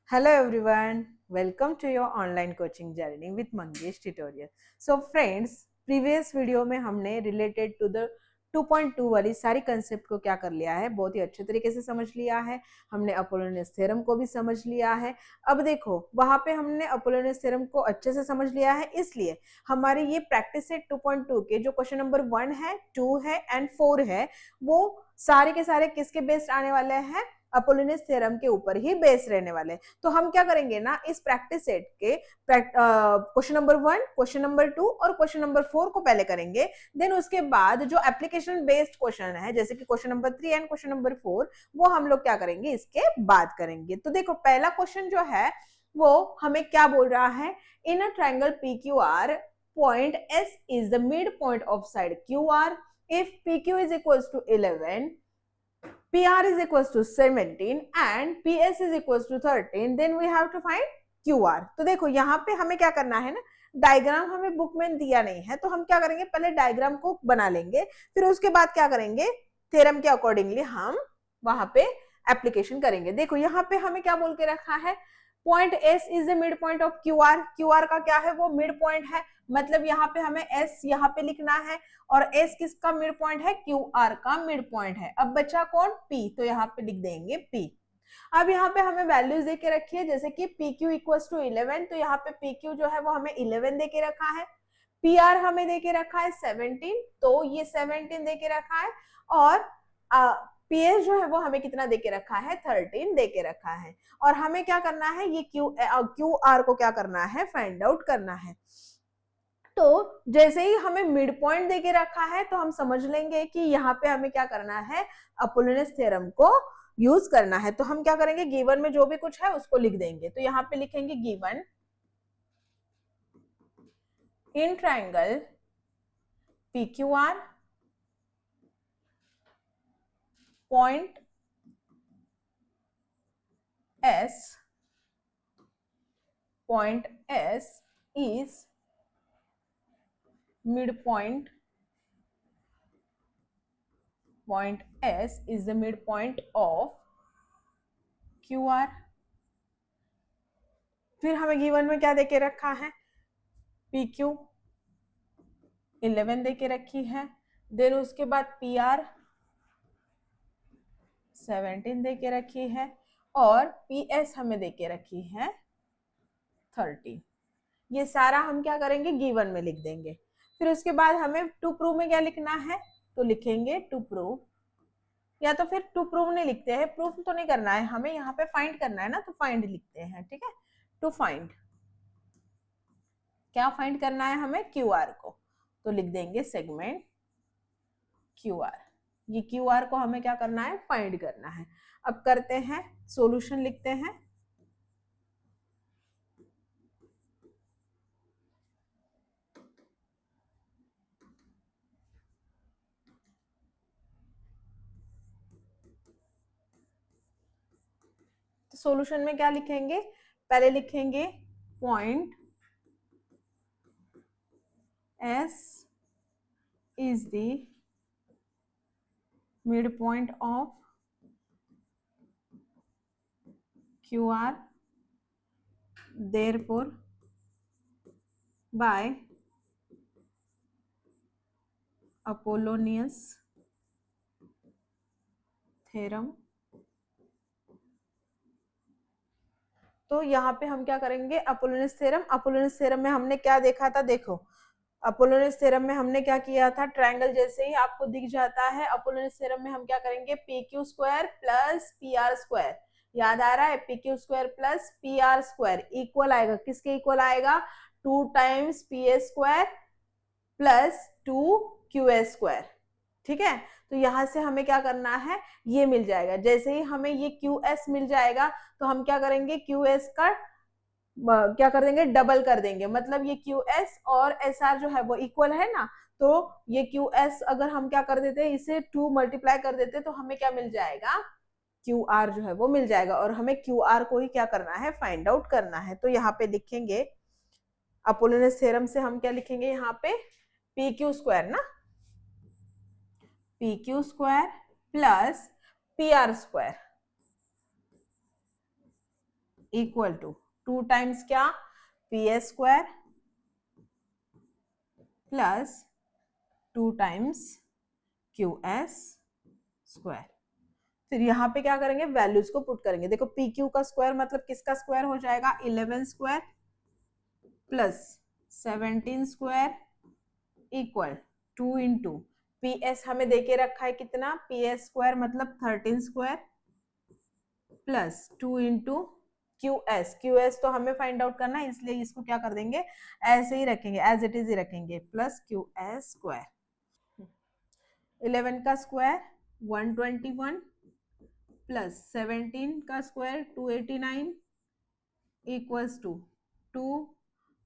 Hello everyone, welcome to your online coaching journey with Mangesh tutorial. So friends, previous video में हमने related to the 2.2 वाली सारी concept को क्या कर लिया है, बहुत ही अच्छे तरीके से समझ लिया है। हमने अपोलोनियस थ्योरम को भी समझ लिया है। अब देखो वहां पे हमने अपोलोनियस थ्योरम को अच्छे से समझ लिया है, इसलिए हमारे ये प्रैक्टिस सेट 2.2 के जो क्वेश्चन नंबर 1 है, 2 है एंड 4 है, वो सारे के सारे किसके बेस्ड आने वाले हैं? अपोलोनियस थ्योरम के ऊपर ही बेस रहने वाले। तो हम क्या करेंगे ना, इस प्रैक्टिस सेट के क्वेश्चन नंबर 1, क्वेश्चन नंबर 2 और क्वेश्चन नंबर 4 को पहले करेंगे। देन उसके बाद जो एप्लीकेशन बेस्ड क्वेश्चन है, जैसे कि question number 3 and question number 4, वो हम लोग क्या करेंगे, इसके बाद करेंगे। तो देखो पहला क्वेश्चन जो है वो हमें क्या बोल रहा है, in a triangle P Q R point S is the mid point of side Q R if P Q is equal to 11, PR is equals to 17 and PS is equals to 13, then we have to find QR। तो देखो यहाँ पे हमें क्या करना है ना, diagram हमें बुक में दिया नहीं है, तो हम क्या करेंगे, पहले डायग्राम को बना लेंगे, फिर उसके बाद क्या करेंगे, थ्योरम के अकॉर्डिंगली हम वहां पे एप्लीकेशन करेंगे। देखो यहाँ पे हमें क्या बोल के रखा है, point S is the mid point of Q R. Q R का क्या है, वो मिड पॉइंट है, मतलब यहाँ पे हमें एस यहाँ पे लिखना है, और एस किसका मिड पॉइंट है, क्यू आर का मिड पॉइंट है। अब बचा कौन, पी, तो यहाँ पे लिख देंगे पी। अब यहाँ पे हमें वैल्यूज दे के रखी है, जैसे कि पी क्यू इक्वल्स टू 11, तो यहाँ पे पी क्यू जो है वो हमें 11 दे के रखा है, पी आर हमें दे के रखा है 17, तो ये 17 दे के रखा है, और पीएस जो है वो हमें कितना दे के रखा है, 13 दे के रखा है। और हमें क्या करना है, ये क्यू आर को क्या करना है, फाइंड आउट करना है। तो जैसे ही हमें मिड पॉइंट दे के रखा है, तो हम समझ लेंगे कि यहाँ पे हमें क्या करना है, अपोलोनियस थ्योरम को यूज करना है। तो हम क्या करेंगे, गिवन में जो भी कुछ है उसको लिख देंगे। तो यहाँ पे लिखेंगे given in triangle P Q R point S is midpoint, point S is the midpoint of QR। फिर हमें गिवन में क्या देके रखा है, PQ 11 देके रखी है, देन उसके बाद PR 17 देके रखी है, और PS हमें देके रखी है 30। ये सारा हम क्या करेंगे, गिवन में लिख देंगे। फिर उसके बाद हमें टू प्रूव में क्या लिखना है, तो लिखेंगे टू प्रूव, या तो फिर टू प्रूव नहीं लिखते हैं, प्रूफ तो नहीं करना है हमें, यहाँ पे फाइंड करना है ना, तो फाइंड लिखते हैं, ठीक है। टू फाइंड, क्या फाइंड करना है हमें, क्यू आर को, तो लिख देंगे सेगमेंट क्यू आर। ये क्यू आर को हमें क्या करना है, फाइंड करना है। अब करते हैं सॉल्यूशन, लिखते हैं। तो सॉल्यूशन में क्या लिखेंगे, पहले लिखेंगे point S is the midpoint of QR, therefore by Apollonius theorem। तो यहाँ पे हम क्या करेंगे, अपोलोनियस थ्योरम। अपोलोनियस थ्योरम में हमने क्या देखा था, देखो अपोलोनियस थ्योरम में हमने क्या किया था, ट्रायंगल जैसे ही आपको दिख जाता है, अपोलोनियस थ्योरम में हम क्या करेंगे, P Q square plus P R square, याद आ रहा है, P Q square plus P R square equal आएगा, किसके इक्वल आएगा, 2 times P A square plus 2 Q A square, ठीक है। तो यहां से हमें क्या करना है, ये मिल जाएगा। जैसे ही हमें ये क्यू एस मिल जाएगा, तो हम क्या करेंगे, क्यू एस का क्या कर देंगे, डबल कर देंगे, मतलब ये क्यू एस और एस आर जो है वो इक्वल है ना, तो ये क्यू एस अगर हम क्या कर देते हैं, इसे 2 मल्टीप्लाई कर देते, तो हमें क्या मिल जाएगा, क्यू आर जो है वो मिल जाएगा। और हमें क्यू आर को ही क्या करना है, फाइंड आउट करना है। तो यहाँ पे लिखेंगे अपोलोनियस थ्योरम से हम क्या लिखेंगे, यहाँ पे पी क्यू स्क्वायर ना, P Q square plus P R square equal to 2 times क्या, P S square plus 2 times Q S square. फिर यहाँ पे क्या करेंगे, वैल्यूज को पुट करेंगे। देखो पी क्यू का स्क्वायर मतलब किसका स्क्वायर हो जाएगा, 11 square plus 17 square equal 2 into P S हमें देके रखा है कितना, पी एस स्क्वायर मतलब 13 square plus 2 into Q S तो हमें फाइंड आउट करना है, इसलिए इसको क्या कर देंगे, ऐसे ही रखेंगे, एज इट इज ही रखेंगे, प्लस क्यू एस स्क्वायर। 11 का स्क्वायर 121 प्लस 17 का स्क्वायर 289 इक्वल्स टू 2,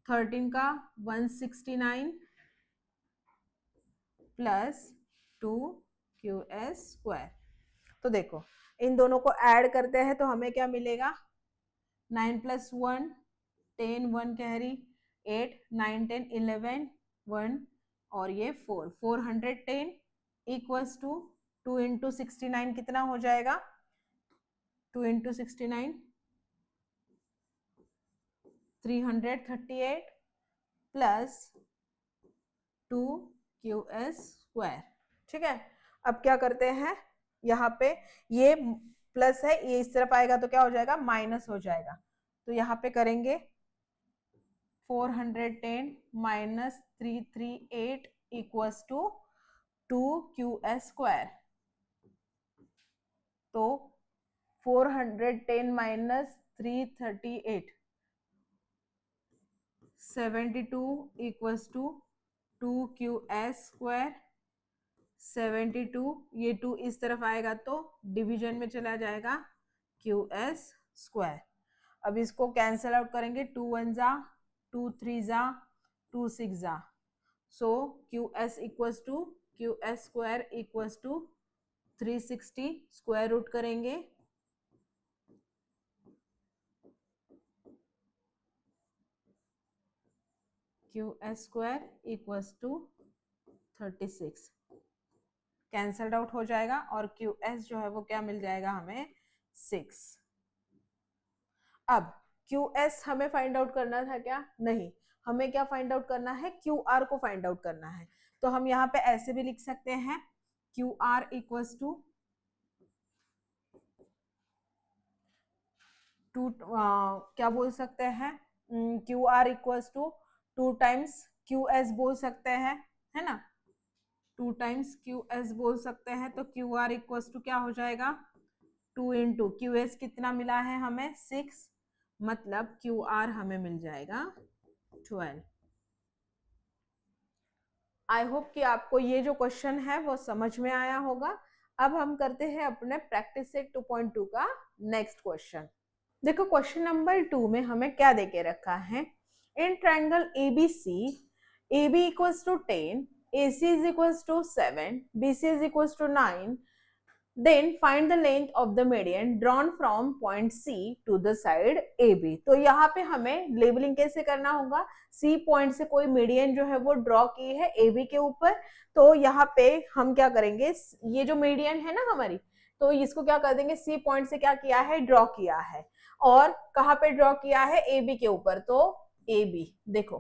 13 का 169 प्लस 2 क्यू एस स्क्वायर। तो देखो इन दोनों को ऐड करते हैं तो हमें क्या मिलेगा, 9 प्लस 1 10, 1 कैरी 8, 9 10 11 1 और ये 4, 410 इक्वल्स टू 2 इंटू 69 कितना हो जाएगा, 2 into 69 338 plus 2 q S square. ठीक है, अब क्या करते हैं, यहाँ पे ये प्लस है, ये इस तरफ आएगा तो क्या हो जाएगा, माइनस हो जाएगा। तो यहाँ पे करेंगे 410 minus 338 equals to 2 q S square. तो 410 minus 338 72 equals to 2 q S square. 72 ये 2 इस तरफ आएगा तो डिवीजन में चला जाएगा क्यू एस स्क्वायर। अब इसको कैंसल आउट करेंगे, 2 1 जा 2 3 जा 2 6 जा, so Q S equals to Q S square equals to 360, square root करेंगे Q S square equals to 36, cancelled out हो जाएगा और क्यू एस जो है वो क्या मिल जाएगा हमें 6। अब क्यू एस हमें फाइंड आउट करना था क्या, नहीं, हमें क्या फाइंड आउट करना है, क्यू आर को फाइंड आउट करना है। तो हम यहाँ पे ऐसे भी लिख सकते हैं, क्यू आर इक्वल्स टू क्या बोल सकते हैं, q r equals to 2 times Q s बोल सकते हैं, है ना, 2 टाइम्स क्यू एस बोल सकते हैं। तो क्यू आर इक्वल्स टू क्या हो जाएगा, 2 इंटू क्यू एस कितना मिला है हमें 6, मतलब क्यू आर हमें मिल जाएगा 12। आई होप कि आपको ये जो क्वेश्चन है वो समझ में आया होगा। अब हम करते हैं अपने प्रैक्टिस सेट 2.2 का नेक्स्ट क्वेश्चन। देखो क्वेश्चन नंबर 2 में हमें क्या देके रखा है, in triangle ABC AB equals to 10, AC is equals to 7, BC is equals to 9, then find the length of the median drawn from point C to the side AB। तो यहाँ पे हमें लेबलिंग कैसे करना होगा, C पॉइंट से कोई median जो है वो ड्रॉ की है AB के ऊपर। तो यहाँ पे हम क्या करेंगे, ये जो मीडियन है ना हमारी, तो इसको क्या कर देंगे, C पॉइंट से क्या किया है, ड्रॉ किया है, और कहाँ पे ड्रॉ किया है, AB के ऊपर। तो AB देखो,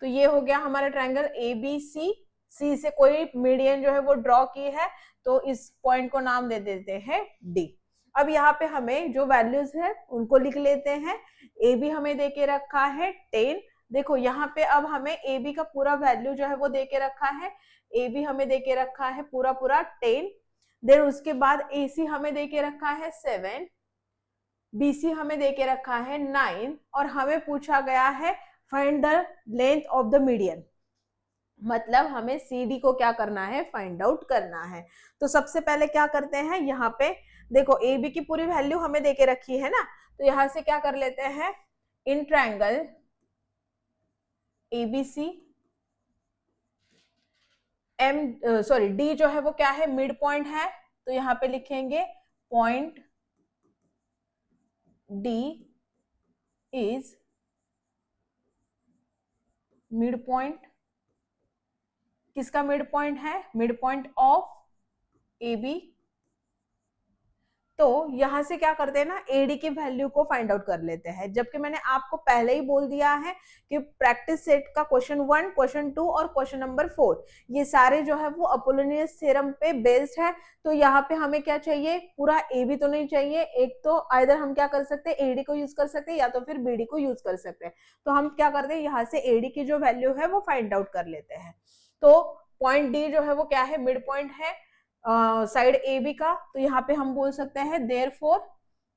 तो ये हो गया हमारा ट्रायंगल ABC, C से कोई मीडियन जो है वो ड्रॉ की है, तो इस पॉइंट को नाम दे देते हैं D। अब यहाँ पे हमें जो वैल्यूज है उनको लिख लेते हैं। AB हमें देके रखा है 10, देखो यहाँ पे अब हमें AB का पूरा वैल्यू जो है वो देके रखा है, AB हमें देके रखा है पूरा पूरा 10, देन उसके बाद AC हमें देके रखा है 7, BC हमें देके रखा है 9, और हमें पूछा गया है find the length of the median, मतलब हमें CD को क्या करना है, फाइंड आउट करना है। तो सबसे पहले क्या करते हैं, यहाँ पे देखो AB की पूरी वैल्यू हमें देके रखी है ना, तो यहां से क्या कर लेते हैं, इन ट्रायंगल ABC D जो है वो क्या है, मिड पॉइंट है, तो यहाँ पे लिखेंगे point D is mid point, किसका मिड पॉइंट है, मिड पॉइंट ऑफ AB तो यहां से क्या करते हैं ना, एडी की वैल्यू को फाइंड आउट कर लेते हैं, जबकि मैंने आपको पहले ही बोल दिया है कि प्रैक्टिस सेट का क्वेश्चन 1, क्वेश्चन 2 और क्वेश्चन नंबर 4 ये सारे जो है वो अपोलोनियस थ्योरम पे बेस्ड है। तो यहाँ पे हमें क्या चाहिए, पूरा ए भी तो नहीं चाहिए, एक तो आइदर हम क्या कर सकते हैं, एडी को यूज कर सकते हैं या तो फिर बीडी को यूज कर सकते हैं। तो हम क्या करते हैं, यहाँ से एडी की जो वैल्यू है वो फाइंड आउट कर लेते हैं। तो पॉइंट डी जो है वो क्या है, मिड पॉइंट है साइड ए बी का। तो यहाँ पे हम बोल सकते हैं देयरफॉर,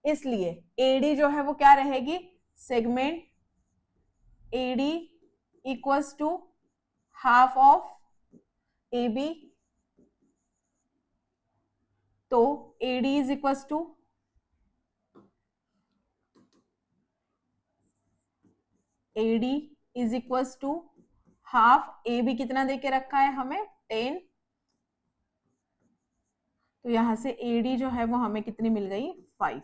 इसलिए एडी जो है वो क्या रहेगी, segment AD equals to half of A B. तो AD is equals to AD is equals to half, A B कितना देके रखा है हमें 10। तो यहां से एडी जो है वो हमें कितनी मिल गई 5।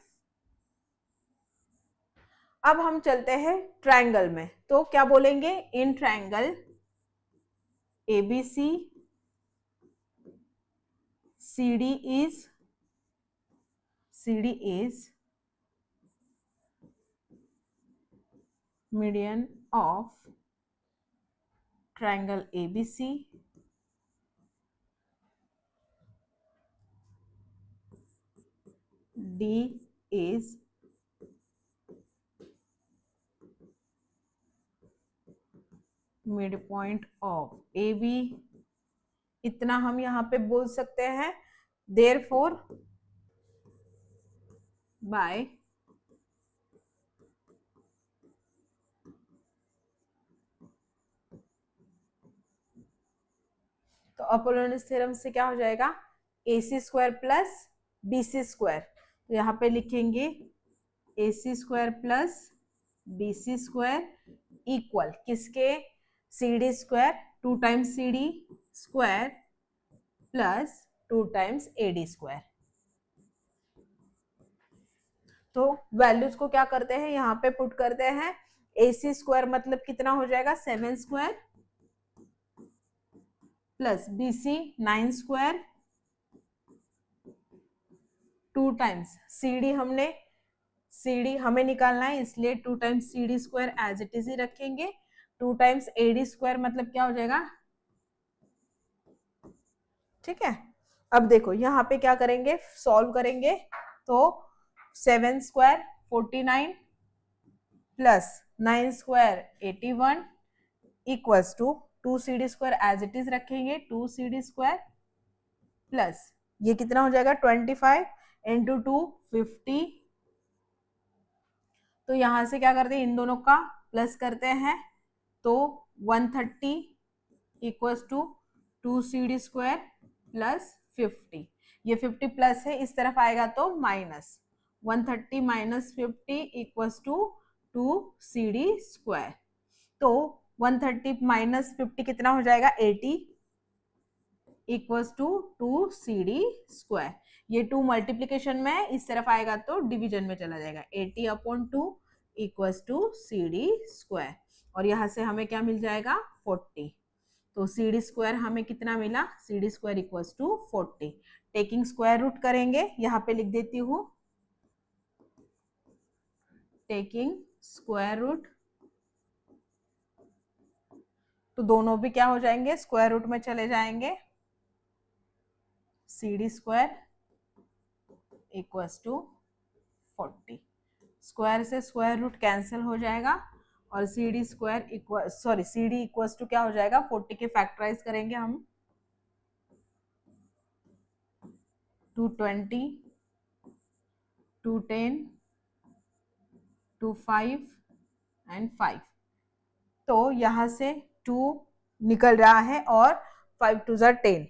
अब हम चलते हैं ट्रायंगल में, तो क्या बोलेंगे, in triangle ABC CD is median of triangle ABC D is midpoint of AB। इतना हम यहाँ पे बोल सकते हैं, therefore by तो अपोलोनियस थ्योरम से क्या हो जाएगा, AC square plus BC square. तो यहाँ पे लिखेंगे AC square plus BC square equal किसके, CD square 2 times CD square plus 2 times AD square. तो वैल्यूज को क्या करते हैं, यहाँ पे पुट करते हैं। AC स्क्वायर मतलब कितना हो जाएगा 7 square plus BC 9 square 2 times CD, CD हमें निकालना है इसलिए 2 times CD square as it is ही रखेंगे। 2 टाइम्स AD स्क्वायर मतलब क्या हो जाएगा, ठीक है। अब देखो यहाँ पे क्या करेंगे, सॉल्व करेंगे। तो 7 square 49 plus 9 square 81 equals to 2 CD square as it is रखेंगे, 2 CD स्क्वायर प्लस ये कितना हो जाएगा 25 इंटू 2 50। तो यहां से क्या करते हैं, इन दोनों का प्लस करते हैं। तो 130 equals to 2 CD square plus 50। ये 50 प्लस है, इस तरफ आएगा तो minus 130 minus 50 equals to 2 CD square. तो 130 माइनस 50 कितना हो जाएगा 80 इक्वल्स टू 2 CD स्क्वायर। ये 2 मल्टीप्लीकेशन में इस तरफ आएगा तो डिवीजन में चला जाएगा, 80 upon 2 equals to CD square. और यहां से हमें क्या मिल जाएगा 40। तो CD स्क्वायर हमें कितना मिला, CD square equals to 40। Taking square root करेंगे, यहाँ पे लिख देती हूँ टेकिंग स्क्वायर रूट। तो दोनों भी क्या हो जाएंगे, स्क्वायर रूट में चले जाएंगे। CD square equals to 40। Square से स्क्वायर रूट कैंसिल हो जाएगा और CD square equal CD equals to क्या हो जाएगा 40 के फैक्टराइज करेंगे हम 220 210 25 एंड 5। तो यहां से 2 निकल रहा है और 5 2 10,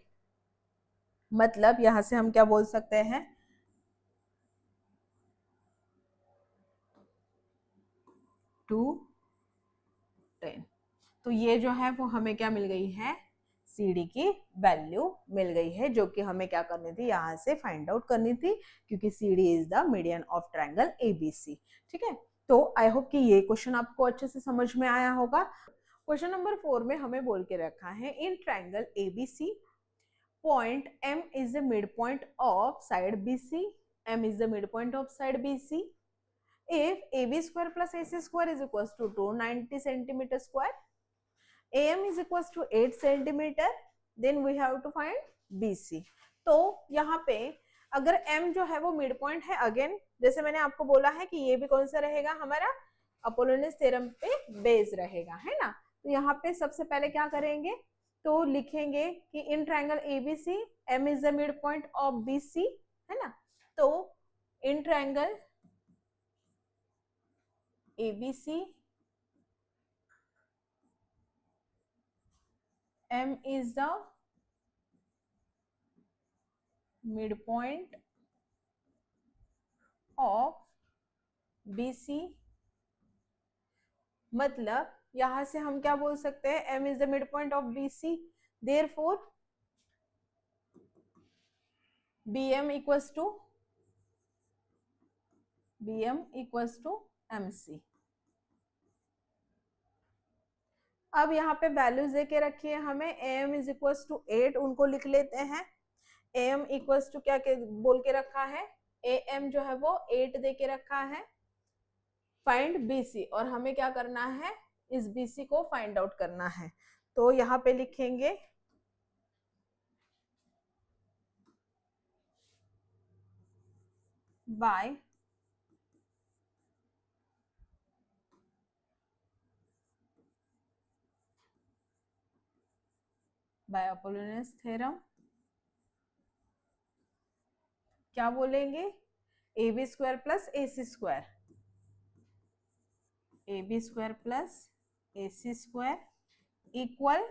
मतलब यहां से हम क्या बोल सकते हैं 2 10। तो ये जो है वो हमें क्या मिल गई है, CD की वैल्यू मिल गई है, जो कि हमें क्या करनी थी, यहाँ से फाइंड आउट करनी थी, क्योंकि CD is the median of triangle ABC। ठीक है, तो आई होप कि ये क्वेश्चन आपको अच्छे से समझ में आया होगा। क्वेश्चन नंबर 4 में हमें बोल के रखा है, in triangle ABC point M is the mid point of side BC M is the midpoint of side BC. If AB square plus AC square is equals to 290 centimeter square, AM is equals to 8 centimeter, then we have to find BC. तो यहाँ पे अगर M जो है वो mid point है, again जैसे मैंने आपको बोला है कि ये भी कौन सा रहेगा, हमारा अपोलोनियस थ्योरम पे बेस रहेगा, है ना। तो यहाँ पे सबसे पहले क्या करेंगे, तो लिखेंगे कि in triangle ABC M is the mid point of BC, है ना। तो in triangle ABC M is the midpoint of BC, मतलब यहां से हम क्या बोल सकते हैं, M is the midpoint of BC, therefore BM equals to MC. अब यहाँ पे वैल्यूज देके रखी है हमें, AM इज इक्वल्स टू 8, उनको लिख लेते हैं। AM इक्वल्स टू क्या बोल के रखा है, AM जो है वो 8 दे के रखा है। फाइंड BC, और हमें क्या करना है, इस BC को फाइंड आउट करना है। तो यहाँ पे लिखेंगे बाय अपोलोनियस थ्योरम, क्या बोलेंगे, AB square plus AC square, AB square plus AC square equal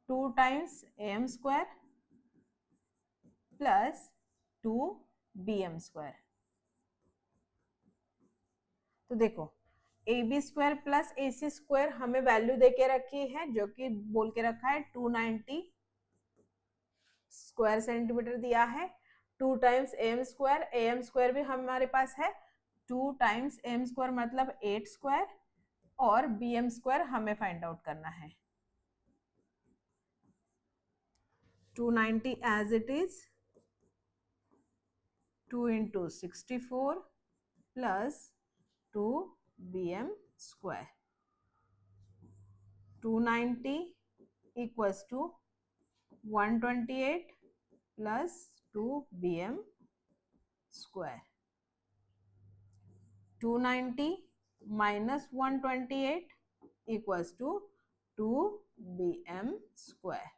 2 times AM square plus 2 BM square. तो देखो AB square plus AC square हमें वैल्यू देके रखी है, जो कि बोल के रखा है 290 स्क्वायर सेंटीमीटर दिया है। 2 टाइम्स AM स्क्वायर भी हमारे पास है, 2 टाइम्स AM स्क्वायर मतलब 8 स्क्वायर, और BM स्क्वायर हमें फाइंड आउट करना है। 290 as it is, 2 into 64 plus 2 BM square, 290 equals to 128 plus 2 BM square, 290 minus 128 equals to 2 BM square.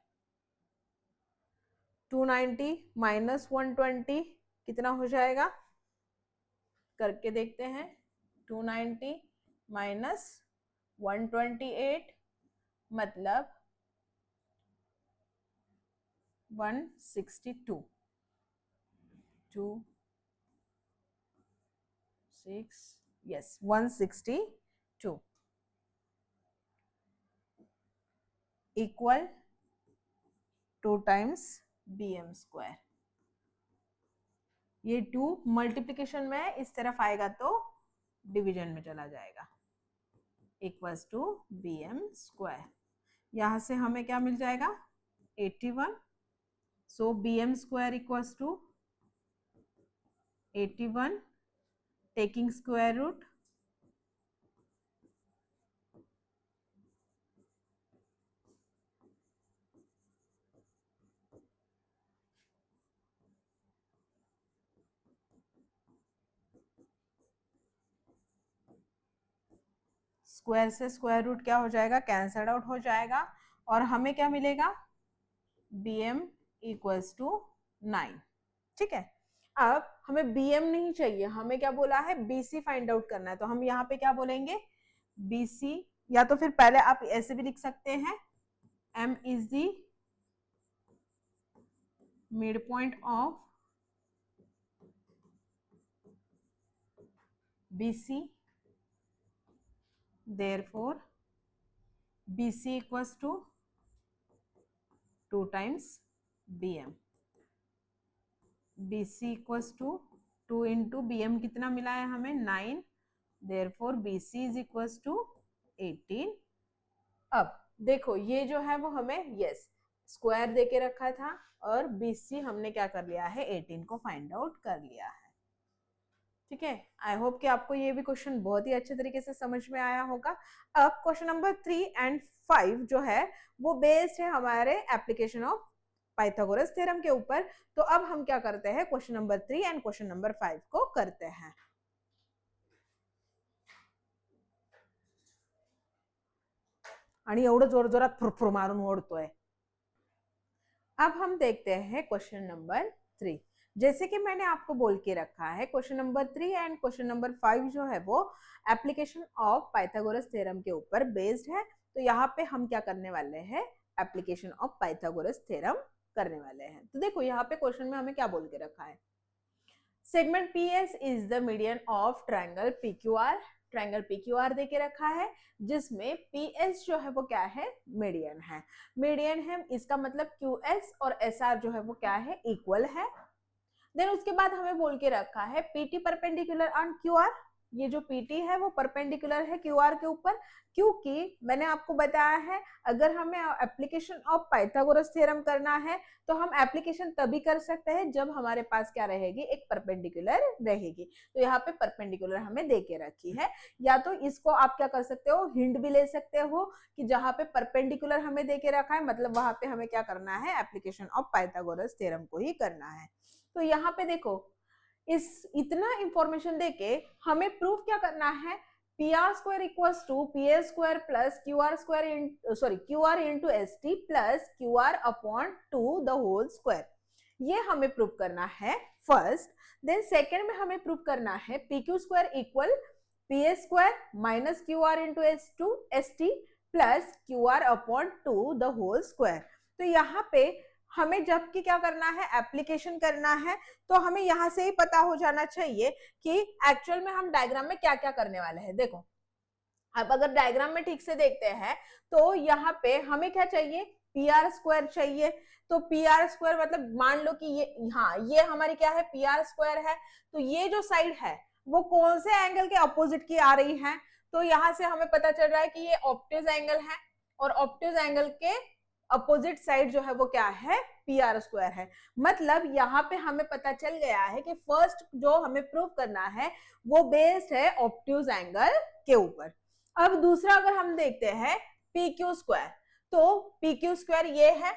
290 minus 120 कितना हो जाएगा, करके देखते हैं। 290 माइनस 128 मतलब 162, 2 6 yes 162 equal 2 times BM square. ये 2 मल्टीप्लिकेशन में इस तरफ आएगा तो डिवीजन में चला जाएगा, इक्वल्स टू BM स्क्वायर। यहां से हमें क्या मिल जाएगा, 81, so BM square equals to 81 taking square root, square से स्क्वायर रूट क्या हो जाएगा, कैंसल्ड आउट हो जाएगा, और हमें क्या मिलेगा, BM इक्वल्स टू 9। ठीक है, अब हमें BM नहीं चाहिए, हमें क्या बोला है, BC फाइंड आउट करना है। तो हम यहाँ पे क्या बोलेंगे, BC, या तो फिर पहले आप ऐसे भी लिख सकते हैं, M is the mid point of BC, therefore BC equals to 2 times BM, BC equals to 2 into BM कितना मिला है हमें, 9, therefore BC is equals to 18। अब देखो ये जो है वो हमें, यस स्क्वायर दे के रखा था और BC हमने क्या कर लिया है 18 को फाइंड आउट कर लिया है। ठीक है, आई होप कि आपको ये भी क्वेश्चन बहुत ही अच्छे तरीके से समझ में आया होगा। अब क्वेश्चन नंबर 3 एंड 5 जो है वो बेस्ड है हमारे एप्लीकेशन ऑफ पाइथागोरस थ्योरम के ऊपर। तो अब हम क्या करते हैं, question number 3 and question number 5 को करते हैं। आणि एवढं जोर जोरात फुरफुर मारून ओढतोय। अब हम देखते हैं क्वेश्चन नंबर 3। जैसे कि मैंने आपको बोल के रखा है, question number 3 and question number 5 जो है वो एप्लीकेशन ऑफ पाइथागोरस थ्योरम के ऊपर बेस्ड है। तो यहाँ पे हम क्या करने वाले हैं, एप्लीकेशन ऑफ पाइथागोरस थ्योरम करने वाले हैं। तो देखो यहाँ पे क्वेश्चन में हमें क्या बोल के रखा है, segment PS is the median of triangle PQR। Triangle PQR दे के रखा है जिसमें PS जो है वो क्या है, मीडियन है। मीडियन है इसका मतलब QS और SR जो है वो क्या है, इक्वल है। देन उसके बाद हमें बोल के रखा है PT परपेंडिकुलर ऑन QR। ये जो PT है वो परपेंडिकुलर है QR के ऊपर, क्योंकि मैंने आपको बताया है अगर हमें एप्लीकेशन ऑफ पाइथागोरस थ्योरम करना है तो हम एप्लीकेशन तभी कर सकते हैं जब हमारे पास क्या रहेगी, एक परपेंडिकुलर रहेगी। तो यहाँ पे परपेंडिकुलर हमें दे के रखी है, या तो इसको आप क्या कर सकते हो, हिंट भी ले सकते हो कि जहां पे परपेंडिकुलर हमें दे के रखा है मतलब वहां पे हमें क्या करना है, एप्लीकेशन ऑफ पाइथागोरस थ्योरम को ही करना है। तो यहाँ पे देखो इस इतना इंफॉर्मेशन देके हमें प्रूफ क्या करना है, PR square equals to PS square plus QR square QR into ST plus QR upon 2 the whole square, ये हमें प्रूफ करना है फर्स्ट। देन सेकेंड में हमें प्रूफ करना है PQ square equal PS square minus QR into ST plus QR upon 2 the whole square. तो यहाँ पे हमें जबकि क्या करना है, एप्लीकेशन करना है, तो हमें यहां से ही पता हो जाना चाहिए कि एक्चुअल में हम डायग्राम में क्या क्या करने वाले हैं। देखो अब अगर डायग्राम में ठीक से देखते हैं तो यहाँ पे हमें क्या चाहिए, PR स्क्वायर चाहिए। तो PR स्क्वायर मतलब मान लो कि ये, हाँ ये हमारी क्या है, PR स्क्वायर है। तो ये जो साइड है वो कौन से एंगल के अपोजिट की आ रही है, तो यहां से हमें पता चल रहा है कि ये ऑब्ट्यूज एंगल है और ऑब्ट्यूज एंगल के अपोजिट साइड जो है वो क्या है, PR स्क्वायर है। मतलब यहाँ पे हमें पता चल गया है कि फर्स्ट जो हमें प्रूव करना है वो बेस्ड है ऑब्ट्यूज एंगल के ऊपर। अब दूसरा अगर हम देखते हैं PQ स्क्वायर, तो PQ स्क्वायर ये है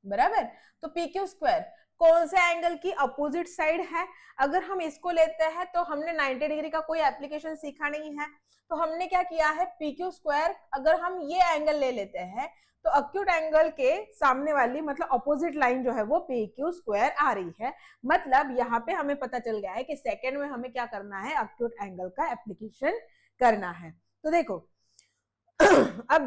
बराबर। तो PQ स्क्वायर कौन से एंगल की अपोजिट साइड है, अगर हम इसको लेते हैं तो हमने 90 डिग्री का कोई एप्लीकेशन सीखा नहीं है। तो हमने क्या किया है, PQ स्क्वायर अगर हम ये एंगल ले लेते हैं तो अक्यूट एंगल के सामने वाली मतलब अपोजिट लाइन जो है वो PQ स्क्वायर आ रही है। मतलब यहाँ पे हमें पता चल गया है कि सेकेंड में हमें क्या करना है, अक्यूट एंगल का एप्लीकेशन करना है। तो देखो अब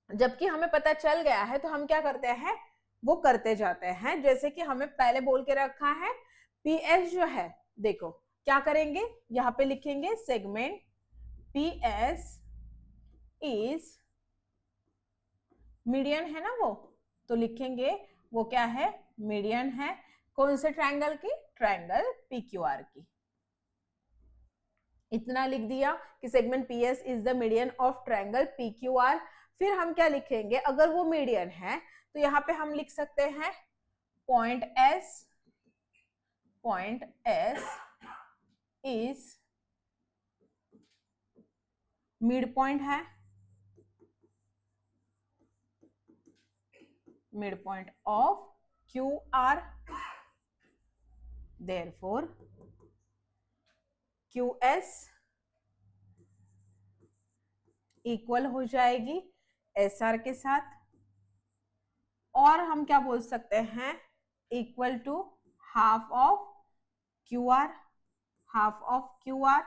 जबकि हमें पता चल गया है तो हम क्या करते हैं, वो करते जाते हैं। जैसे कि हमें पहले बोल के रखा है PS जो है, देखो क्या करेंगे, यहाँ पे लिखेंगे सेगमेंट PS इज मीडियन है ना वो, तो लिखेंगे वो क्या है, मीडियन है। कौन से ट्रायंगल की, ट्रायंगल PQR की। इतना लिख दिया कि segment PS is the median of triangle PQR। फिर हम क्या लिखेंगे, अगर वो मीडियन है तो यहाँ पे हम लिख सकते हैं point S is mid point है, mid point of QR, therefore QS equal हो जाएगी SR के साथ, और हम क्या बोल सकते हैं, equal to half of QR, half of QR।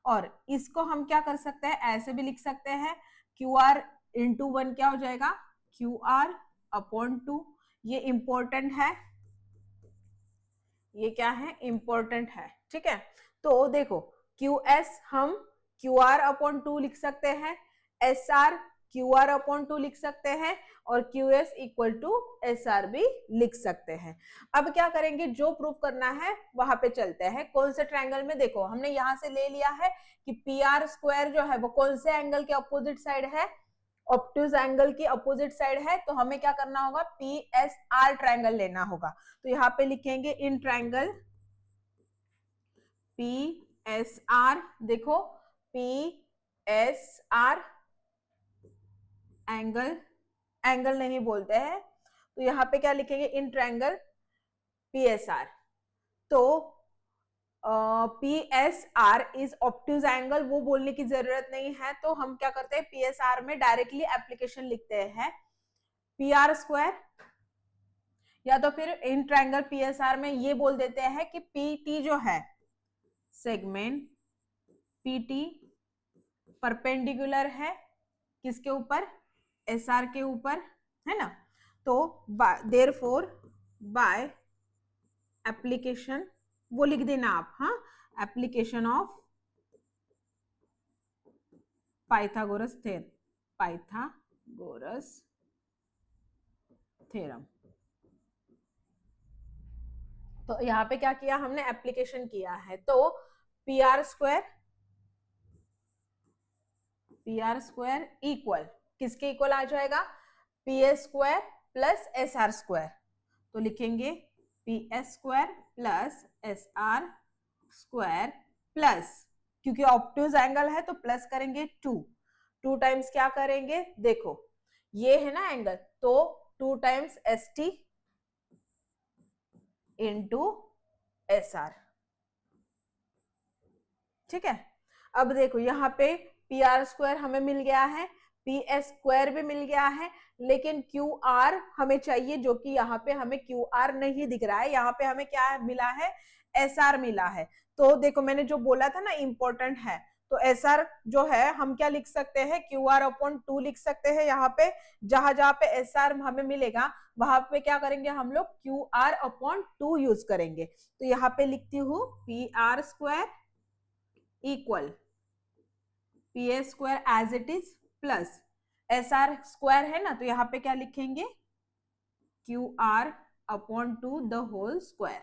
और इसको हम क्या कर सकते हैं, ऐसे भी लिख सकते हैं QR इंटू 1 क्या हो जाएगा, QR अपॉन 2। ये इंपॉर्टेंट है, ये क्या है, इंपॉर्टेंट है, ठीक है। तो देखो QS हम QR अपॉन 2 लिख सकते हैं, SR QR अपॉन 2 लिख सकते हैं, और QS इक्वल टू SR भी लिख सकते हैं। अब क्या करेंगे, जो प्रूफ करना है वहां पे चलते हैं। कौन से ट्रायंगल में, देखो हमने यहां से ले लिया है कि PR स्क्वायर जो है वो कौन से एंगल के अपोजिट साइड है, ऑब्ट्यूज एंगल की अपोजिट साइड है, तो हमें क्या करना होगा, पी एस आर ट्राइंगल लेना होगा। तो यहाँ पे लिखेंगे in triangle P S R, देखो P S R angle, angle नहीं बोलते हैं, तो यहाँ पे क्या लिखेंगे, in triangle P S R. तो P S R is obtuse angle, वो बोलने की जरूरत नहीं है, तो हम क्या करते हैं, पी एस आर में डायरेक्टली एप्लीकेशन लिखते हैं पी आर स्क्वायर, या तो फिर इन ट्राइंगल पी एस आर में ये बोल देते हैं कि पी टी जो है सेगमेंट पी टी परपेंडिकुलर है किसके ऊपर, एस आर के ऊपर, है ना। तो देयरफॉर बाय एप्लीकेशन, वो लिख देना आप, हाँ, एप्लीकेशन ऑफ पाइथागोरस थ्योरम। तो यहाँ पे क्या किया हमने, एप्लीकेशन किया है, तो पी आर स्क्वायर इक्वल किसके इक्वल आ जाएगा, P S square plus S R square. तो लिखेंगे P S square plus S R square plus, क्योंकि ऑब्ट्यूज एंगल है तो प्लस करेंगे 2 टाइम्स क्या करेंगे, देखो ये है ना एंगल, तो 2 times S T into S are, ठीक है। अब देखो यहाँ पे पी आर स्क्वायर हमें मिल गया है, पी एस स्क्वायर भी मिल गया है, लेकिन क्यू आर हमें चाहिए, जो कि यहाँ पे हमें क्यू आर नहीं दिख रहा है, यहाँ पे हमें क्या मिला है, एस आर मिला है। तो देखो मैंने जो बोला था ना इंपॉर्टेंट है, तो एस आर जो है हम क्या लिख सकते हैं, क्यू आर अपॉन 2 लिख सकते हैं। यहाँ पे जहां जहां पे एस आर हमें मिलेगा वहां पे क्या करेंगे हम लोग, क्यू आर अपॉन 2 यूज करेंगे। तो यहाँ पे लिखती हूँ P R square equal P S square as it is plus S R square है ना, तो यहाँ पे क्या लिखेंगे, Q R upon 2 the whole square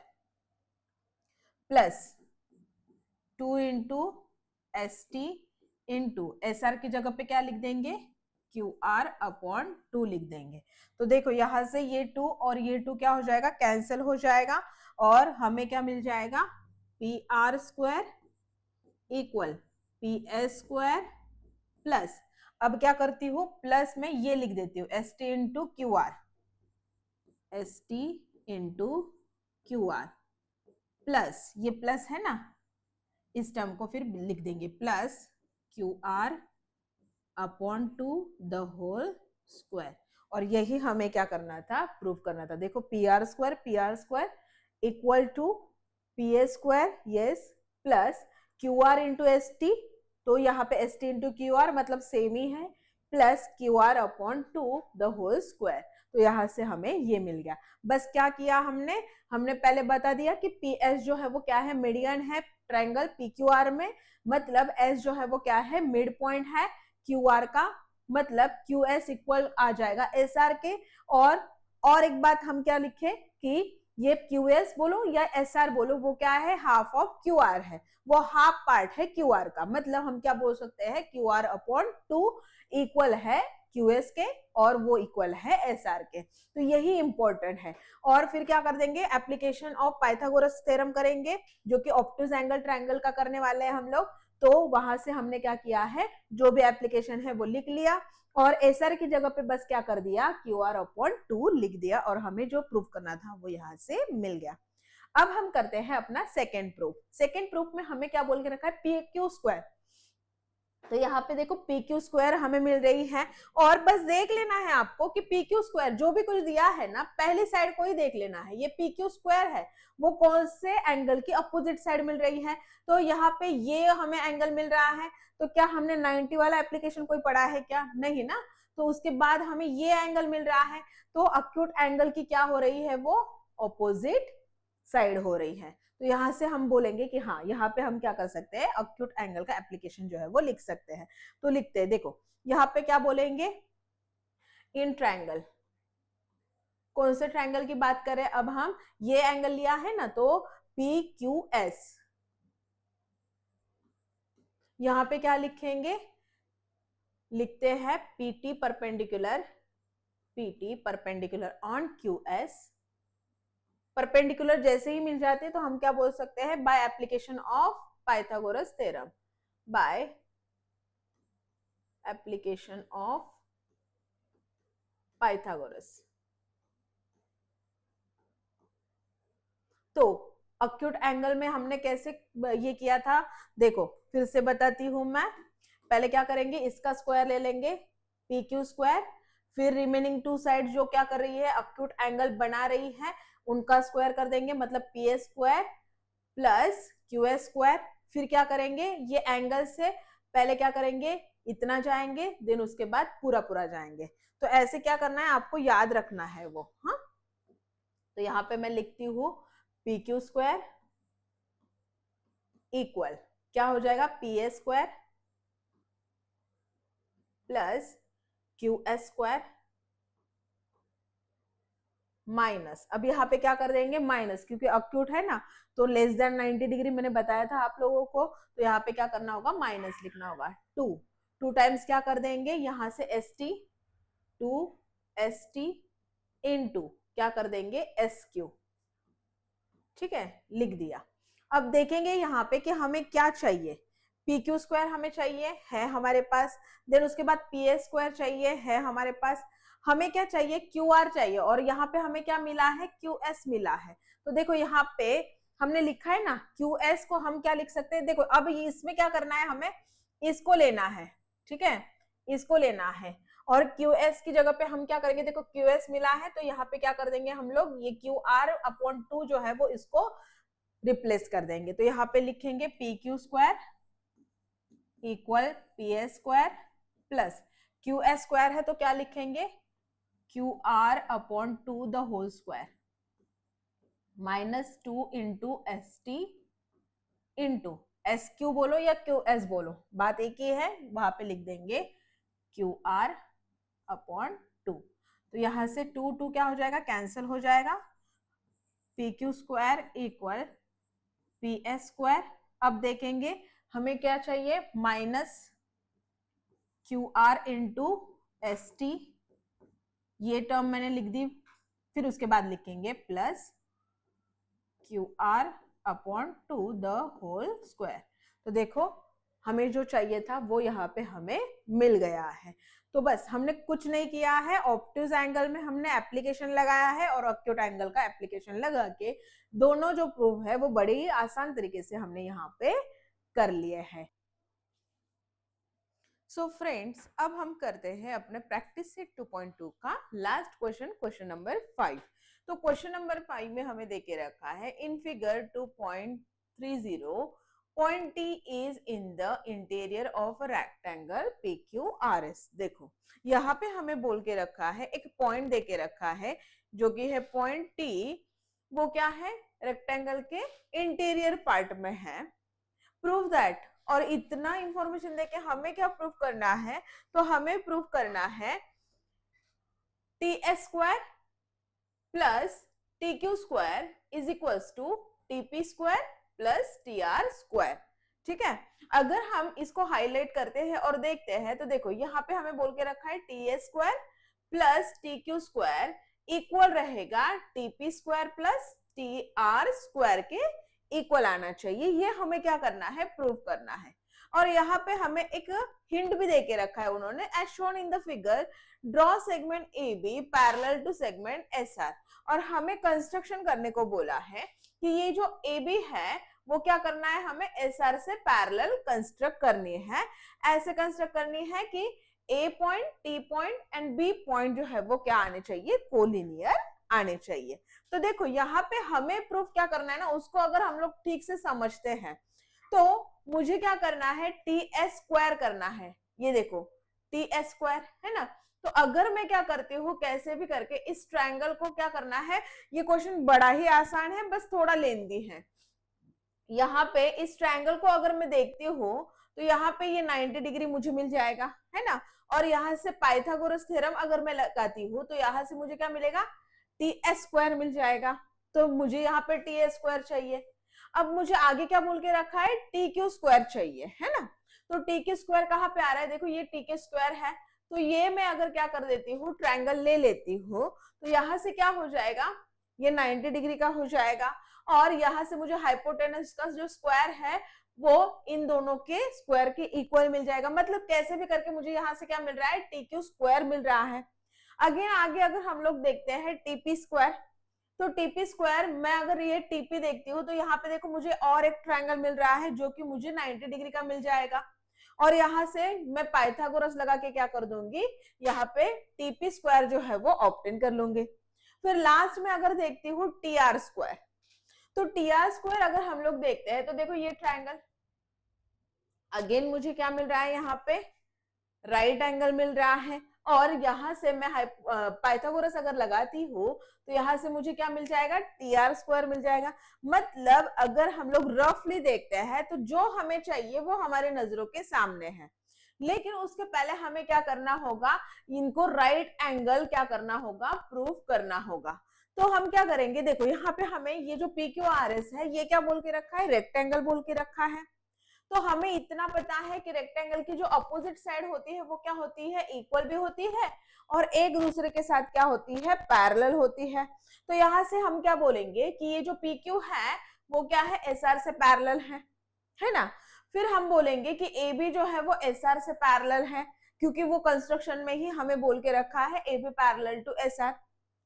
plus 2 into S T into S R की जगह पे क्या लिख देंगे, क्यू आर अपॉन 2 लिख देंगे। तो देखो यहां से ये 2 और ये 2 क्या हो जाएगा, कैंसिल हो जाएगा, और हमें क्या मिल जाएगा, P R square equal P S square plus, अब क्या करती हूँ, प्लस में ये लिख देती हूँ S T into Q R, S T into Q R plus, ये प्लस है ना, इस टर्म को फिर लिख देंगे plus Q R upon 2 the whole square. और यही हमें क्या करना था, प्रूव करना था। देखो P R square equal to P A square, yes, plus Q R into S T, तो यहाँ पे S T into Q R मतलब सेम ही है, plus Q R upon 2 the whole square. तो यहाँ से हमें ये मिल गया। बस क्या किया हमने पहले बता दिया कि पी एस जो है वो क्या है, मीडियन है ट्रायंगल पी क्यू आर में, मतलब एस जो है वो क्या है, मिड पॉइंट है क्यू आर का, मतलब क्यू एस इक्वल आ जाएगा एस आर के। और एक बात हम क्या लिखे कि ये क्यू एस बोलो या एस आर बोलो, वो क्या है, हाफ ऑफ क्यू आर है, वो हाफ पार्ट है क्यू आर का, मतलब हम क्या बोल सकते हैं, क्यू आर अपॉन 2 इक्वल है क्यू एस के और वो इक्वल है एस आर के। तो यही इंपॉर्टेंट है। और फिर क्या कर देंगे, एप्लीकेशन ऑफ पाइथागोरस थ्योरम करेंगे, जो कि ऑब्ट्यूज एंगल ट्रायंगल का करने वाले हैं हम लोग। तो वहां से हमने क्या किया है, जो भी एप्लीकेशन है वो लिख लिया, और एस आर की जगह पे बस क्या कर दिया, क्यू आर अपॉन 2 लिख दिया, और हमें जो प्रूफ करना था वो यहाँ से मिल गया। अब हम करते हैं अपना सेकेंड प्रूफ। सेकेंड प्रूफ में हमें क्या बोल के रखा है, पी क्यू स्क्वायर। तो यहाँ पे देखो पी क्यू स्क्वायर हमें मिल रही है, और बस देख लेना है आपको कि पी क्यू स्क्वायर जो भी कुछ दिया है ना, पहली साइड को ही देख लेना है, ये पी क्यू स्क्वायर है वो कौन से एंगल की अपोजिट साइड मिल रही है। तो यहाँ पे ये हमें एंगल मिल रहा है, तो क्या हमने 90 वाला एप्लीकेशन कोई पढ़ा है क्या, नहीं ना। तो उसके बाद हमें ये एंगल मिल रहा है, तो अक्यूट एंगल की क्या हो रही है, वो अपोजिट साइड हो रही है। तो यहां से हम बोलेंगे कि हाँ, यहाँ पे हम क्या कर सकते हैं, अक्यूट एंगल का एप्लीकेशन जो है वो लिख सकते हैं। तो लिखते हैं, देखो यहाँ पे क्या बोलेंगे, इन ट्रायंगल, कौन से ट्रायंगल की बात करें अब हम, ये एंगल लिया है ना, तो पी क्यू एस, यहाँ पे क्या लिखेंगे, लिखते हैं PT perpendicular on QS। Perpendicular जैसे ही मिल जाते हैं तो हम क्या बोल सकते हैं, by application of Pythagoras theorem, by application of Pythagoras. तो अक्यूट एंगल में हमने कैसे ये किया था, देखो फिर से बताती हूं मैं। पहले क्या करेंगे, इसका स्क्वायर ले लेंगे PQ स्क्वायर, फिर रिमेनिंग टू साइड जो क्या कर रही है, अक्यूट एंगल बना रही है, उनका स्क्वायर कर देंगे, मतलब PS square plus QS square. फिर क्या करेंगे, ये एंगल से पहले क्या करेंगे, इतना जाएंगे, देन उसके बाद पूरा पूरा जाएंगे। तो ऐसे क्या करना है, आपको याद रखना है वो। हाँ, तो यहाँ पे मैं लिखती हूँ PQ स्क्वायर इक्वल क्या हो जाएगा, PS square plus QS square minus, अब यहाँ पे क्या कर देंगे माइनस, क्योंकि अक्यूट है ना, तो लेस देन 90 डिग्री मैंने बताया था आप लोगों को, तो यहाँ पे क्या करना होगा, माइनस लिखना होगा। टू टाइम्स क्या कर देंगे, यहाँ से ST इनटू क्या कर देंगे SQ। ठीक है, लिख दिया। अब देखेंगे यहाँ पे कि हमें क्या चाहिए, PQ स्क्वायर हमें चाहिए, है हमारे पास, देन उसके बाद PS स्क्वायर चाहिए, है हमारे पास, हमें क्या चाहिए, QR चाहिए, और यहाँ पे हमें क्या मिला है, QS मिला है। तो देखो यहाँ पे हमने लिखा है ना, QS को हम क्या लिख सकते हैं, देखो अब इसमें क्या करना है, हमें इसको लेना है, ठीक है, इसको लेना है, और QS की जगह पे हम क्या करेंगे, देखो QS मिला है, तो यहाँ पे क्या कर देंगे हम लोग, ये QR/2 जो है वो इसको रिप्लेस कर देंगे। तो यहाँ पे लिखेंगे PQ square equal PS square plus QS square है तो क्या लिखेंगे, QR/2 the whole square minus 2 into ST into SQ बोलो या QS बोलो, बात एक ही है, वहां पे लिख देंगे QR/2। तो यहां से 2 क्या हो जाएगा, कैंसिल हो जाएगा, PQ square equal PS square. अब देखेंगे हमें क्या चाहिए, माइनस QR इंटू ST, ये टर्म मैंने लिख दी, फिर उसके बाद लिखेंगे plus QR/2 the whole square. तो देखो हमें जो चाहिए था वो यहाँ पे हमें मिल गया है। तो बस हमने कुछ नहीं किया है, ऑब्ट्यूज एंगल में हमने एप्लीकेशन लगाया है और एक्यूट एंगल का एप्लीकेशन लगा के दोनों जो प्रूफ है वो बड़े ही आसान तरीके से हमने यहाँ पे कर लिए हैं। सो फ्रेंड्स, अब हम करते हैं अपने प्रैक्टिस सेट 2.2 का लास्ट क्वेश्चन, क्वेश्चन नंबर 5। तो क्वेश्चन नंबर 5 में हमें देके रखा है, in figure 2.30 point T is in the interior of rectangle PQRS। देखो यहाँ पे हमें बोल के रखा है, एक पॉइंट देके रखा है जो कि है पॉइंट T, वो क्या है, रेक्टेंगल के इंटीरियर पार्ट में है। प्रूव दैट, और इतना इंफॉर्मेशन देके हमें क्या प्रूफ करना है, तो हमें प्रूफ करना है TS square plus TQ square is equals to TP square plus TR square. ठीक है, अगर हम इसको हाईलाइट करते हैं और देखते हैं तो देखो यहाँ पे हमें बोल के रखा है TS square plus TQ square equal रहेगा TP square plus TR square के इक्वल आना चाहिए। ये हमें क्या करना है, प्रूव करना है। और यहाँ पे हमें एक हिंट भी देके रखा है उन्होंने, as shown in the figure draw segment AB parallel to segment SR। और हमें कंस्ट्रक्शन करने को बोला है कि ये जो AB है वो क्या करना है, हमें SR से पैरेलल कंस्ट्रक्ट करनी है। ऐसे कंस्ट्रक्ट करनी है कि A point, T point and B point जो है वो क्या आने चाहिए, कोलिनियर आने चाहिए। तो देखो यहाँ पे हमें प्रूफ क्या करना है ना, उसको अगर हम लोग ठीक से समझते हैं तो मुझे क्या करना है, TS स्क्वायर करना है। ये देखो TS स्क्वायर है ना, तो अगर मैं क्या करती हूँ, कैसे भी करके इस ट्रायंगल को क्या करना है, ये क्वेश्चन बड़ा ही आसान है, बस थोड़ा लेंदी है। यहाँ पे इस ट्रायंगल को अगर मैं देखती हूँ तो यहाँ पे ये 90 डिग्री मुझे मिल जाएगा, है ना, और यहाँ से पाइथागोरस थ्योरम अगर मैं लगाती हूँ तो यहाँ से मुझे क्या मिलेगा, TS स्क्वायर मिल जाएगा। तो मुझे यहाँ पे TS स्क्वायर चाहिए। अब मुझे आगे क्या बोल के रखा है, TQ स्क्वायर चाहिए, है ना। तो टी के स्क्वायर कहाँ पे आ रहा है, देखो ये टी के स्क्वायर है, तो ये मैं अगर क्या कर देती हूँ, ट्रायंगल ले लेती हूँ, तो यहाँ से क्या हो जाएगा, ये 90 डिग्री का हो जाएगा, और यहाँ से मुझे हाइपोटेनस का जो स्क्वायर है वो इन दोनों के स्क्वायर के इक्वल मिल जाएगा। मतलब कैसे भी करके मुझे यहाँ से क्या मिल रहा है, टी क्यू स्क्वायर मिल रहा है। अगेन आगे अगर हम लोग देखते हैं टीपी स्क्वायर, तो टीपी स्क्वायर मैं अगर ये टीपी देखती हूँ तो यहाँ पे देखो मुझे और एक ट्रायंगल मिल रहा है जो कि मुझे 90 डिग्री का मिल जाएगा, और यहाँ से मैं पाइथागोरस लगा के क्या कर दूंगी, यहाँ पे टीपी स्क्वायर जो है वो ऑब्टेन कर लूंगी। फिर लास्ट में अगर देखती हूँ टी आर स्क्वायर, तो टी आर स्क्वायर अगर हम लोग देखते हैं तो देखो ये ट्रायंगल, अगेन मुझे क्या मिल रहा है, यहाँ पे राइट एंगल मिल रहा है, और यहां से मैं पाइथागोरस अगर लगाती हूँ तो यहां से मुझे क्या मिल जाएगा, टी आर स्क्वायर मिल जाएगा। मतलब अगर हम लोग रफली देखते हैं तो जो हमें चाहिए वो हमारे नजरों के सामने है, लेकिन उसके पहले हमें क्या करना होगा, इनको राइट एंगल क्या करना होगा, प्रूफ करना होगा। तो हम क्या करेंगे, देखो यहाँ पे हमें ये जो पी क्यू आर एस है ये क्या बोल के रखा है, रेक्टेंगल बोल के रखा है। तो हमें इतना पता है कि रेक्टेंगल की जो अपोजिट साइड होती है वो क्या होती है, इक्वल भी होती है, और एक दूसरे के साथ क्या होती है, पैरेलल होती है। तो यहाँ से हम क्या बोलेंगे कि ये जो पी क्यू है वो क्या है, एस आर से पैरेलल है ना। फिर हम बोलेंगे कि ए बी जो है वो एस आर से पैरेलल है, क्योंकि वो कंस्ट्रक्शन में ही हमें बोल के रखा है A B parallel to S R.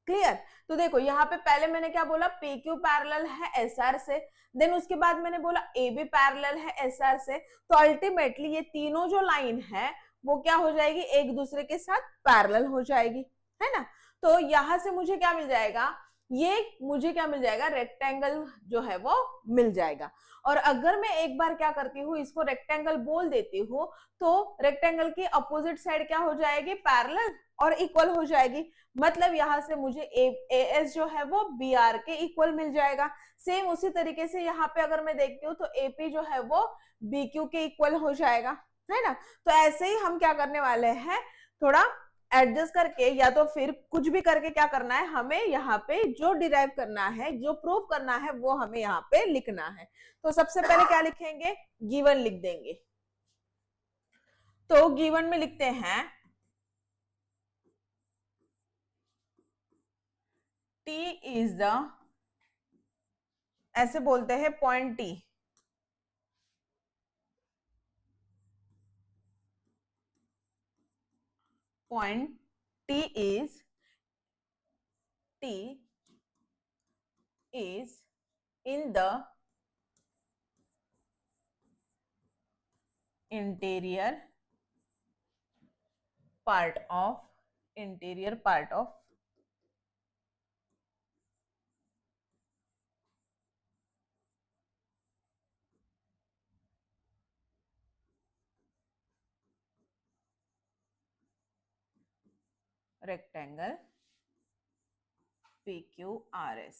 Clear. तो देखो यहाँ पे पहले मैंने क्या बोला, पी क्यू पैरेलल है एस आर से, देन उसके बाद मैंने बोला ए बी पैरेलल है एस आर से। तो अल्टीमेटली ये तीनों जो लाइन है वो क्या हो जाएगी, एक दूसरे के साथ पैरेलल हो जाएगी, है ना। तो यहां से मुझे क्या मिल जाएगा, ये मुझे क्या मिल जाएगा, रेक्टेंगल जो है वो मिल जाएगा। और अगर मैं एक बार क्या करती हूँ, इसको रेक्टेंगल बोल देती हूँ, तो रेक्टेंगल की अपोजिट साइड क्या हो जाएगी, पैरेलल और इक्वल हो जाएगी। मतलब यहां से मुझे ए एस जो है वो बी आर के इक्वल मिल जाएगा। सेम उसी तरीके से यहाँ पे अगर मैं देखती हूँ तो एपी जो है वो बी क्यू के इक्वल हो जाएगा, है ना। तो ऐसे ही हम क्या करने वाले हैं, थोड़ा एडजस्ट करके या तो फिर कुछ भी करके क्या करना है, हमें यहाँ पे जो डिराइव करना है, जो प्रूव करना है वो हमें यहाँ पे लिखना है। तो सबसे पहले क्या लिखेंगे, गिवन लिख देंगे। तो गिवन में लिखते हैं T इज द, ऐसे बोलते हैं point T, point T is in the interior part of rectangle PQRS।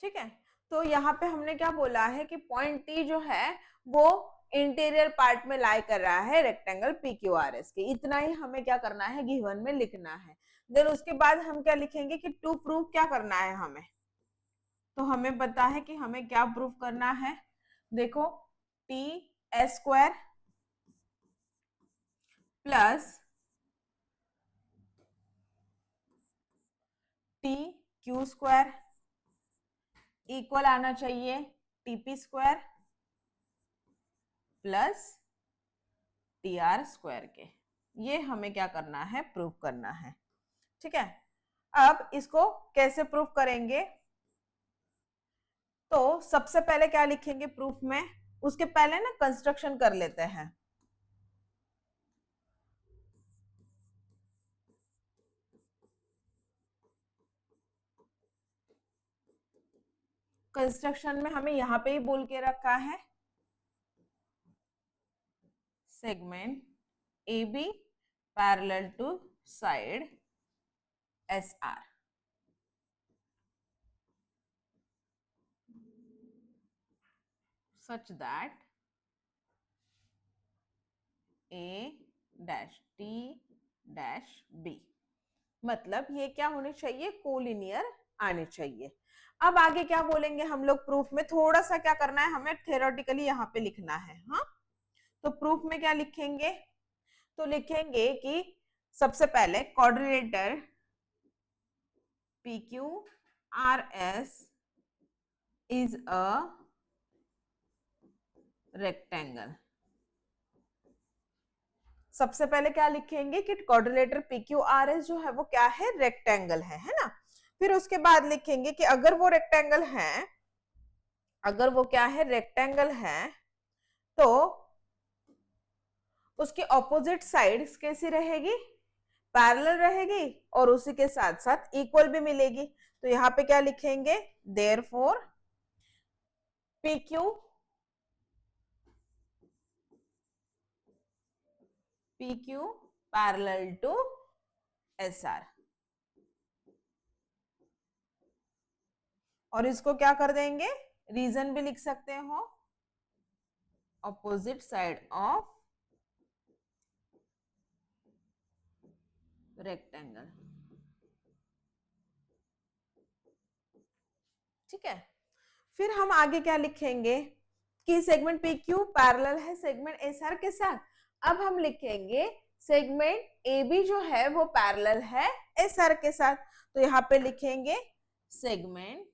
ठीक है। तो यहाँ पे हमने क्या बोला है कि पॉइंट T जो है वो इंटीरियर पार्ट में लाई कर रहा है रेक्टेंगल PQRS के। इतना ही हमें क्या करना है, गिवन में लिखना है। देन उसके बाद हम क्या लिखेंगे कि टू प्रूव क्या करना है हमें। तो हमें पता है कि हमें क्या प्रूव करना है, देखो T S square plus T Q square equal आना चाहिए TP square plus T R square के। ये हमें क्या करना है, प्रूव करना है। ठीक है। अब इसको कैसे प्रूव करेंगे, तो सबसे पहले क्या लिखेंगे प्रूफ में, उसके पहले ना कंस्ट्रक्शन कर लेते हैं। कंस्ट्रक्शन में हमें यहां पे ही बोल के रखा है segment A B parallel to side S R. such that A dash T dash B, मतलब ये क्या होने चाहिए, कोलिनियर आने चाहिए। अब आगे क्या बोलेंगे हम लोग प्रूफ में, थोड़ा सा क्या करना है हमें, थ्योरेटिकली यहाँ पे लिखना है। हाँ, तो प्रूफ में क्या लिखेंगे? तो लिखेंगे कि सबसे पहले quadrilateral PQRS is a rectangle. सबसे पहले क्या लिखेंगे कि क्वाड्रिलेटर PQRS जो है वो क्या है? रेक्टेंगल है ना। फिर उसके बाद लिखेंगे कि अगर वो रेक्टेंगल है, अगर वो क्या है? रेक्टेंगल है, तो उसकी ऑपोजिट साइड्स कैसी रहेगी? पैरेलल रहेगी और उसी के साथ साथ इक्वल भी मिलेगी। तो यहाँ पे क्या लिखेंगे? Therefore PQ parallel to SR। और इसको क्या कर देंगे? रीजन भी लिख सकते हो, ऑपोजिट साइड ऑफ रेक्टेंगल। ठीक है। फिर हम आगे क्या लिखेंगे कि सेगमेंट PQ पैरेलल है सेगमेंट SR के साथ। अब हम लिखेंगे सेगमेंट AB जो है वो पैरेलल है SR के साथ। तो यहाँ पे लिखेंगे segment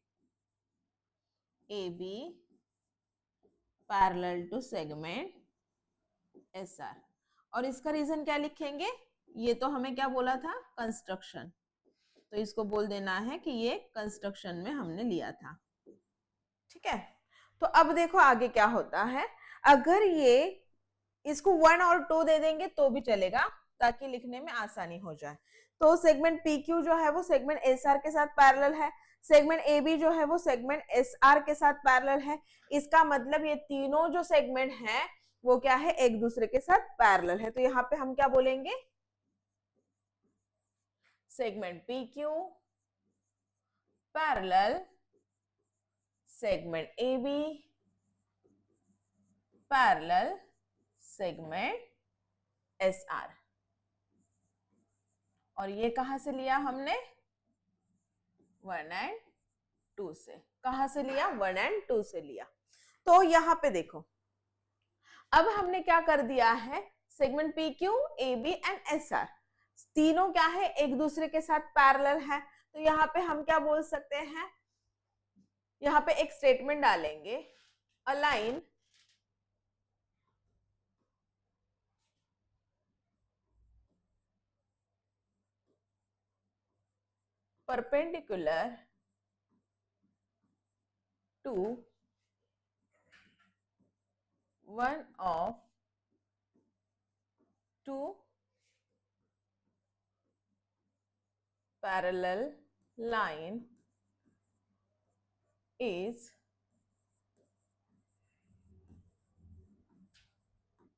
AB parallel to segment SR। और इसका रीजन क्या लिखेंगे? ये तो हमें क्या बोला था? कंस्ट्रक्शन। तो इसको बोल देना है कि ये कंस्ट्रक्शन में हमने लिया था। ठीक है। तो अब देखो आगे क्या होता है। अगर ये इसको 1 और 2 दे देंगे तो भी चलेगा, ताकि लिखने में आसानी हो जाए। तो सेगमेंट PQ जो है वो सेगमेंट SR के साथ पैरेलल है, सेगमेंट AB जो है वो सेगमेंट SR के साथ पैरेलल है। इसका मतलब ये तीनों जो सेगमेंट है वो क्या है? एक दूसरे के साथ पैरेलल है। तो यहाँ पे हम क्या बोलेंगे? Segment PQ parallel segment AB parallel segment SR। और ये कहां से लिया हमने? 1 और 2 से। कहां से लिया? 1 और 2 से लिया। तो यहाँ पे देखो, अब हमने क्या कर दिया है? Segment PQ, AB and SR तीनों क्या है? एक दूसरे के साथ पैरेलल है। तो यहाँ पे हम क्या बोल सकते हैं? यहाँ पे एक स्टेटमेंट डालेंगे, a line perpendicular to one of two parallel line is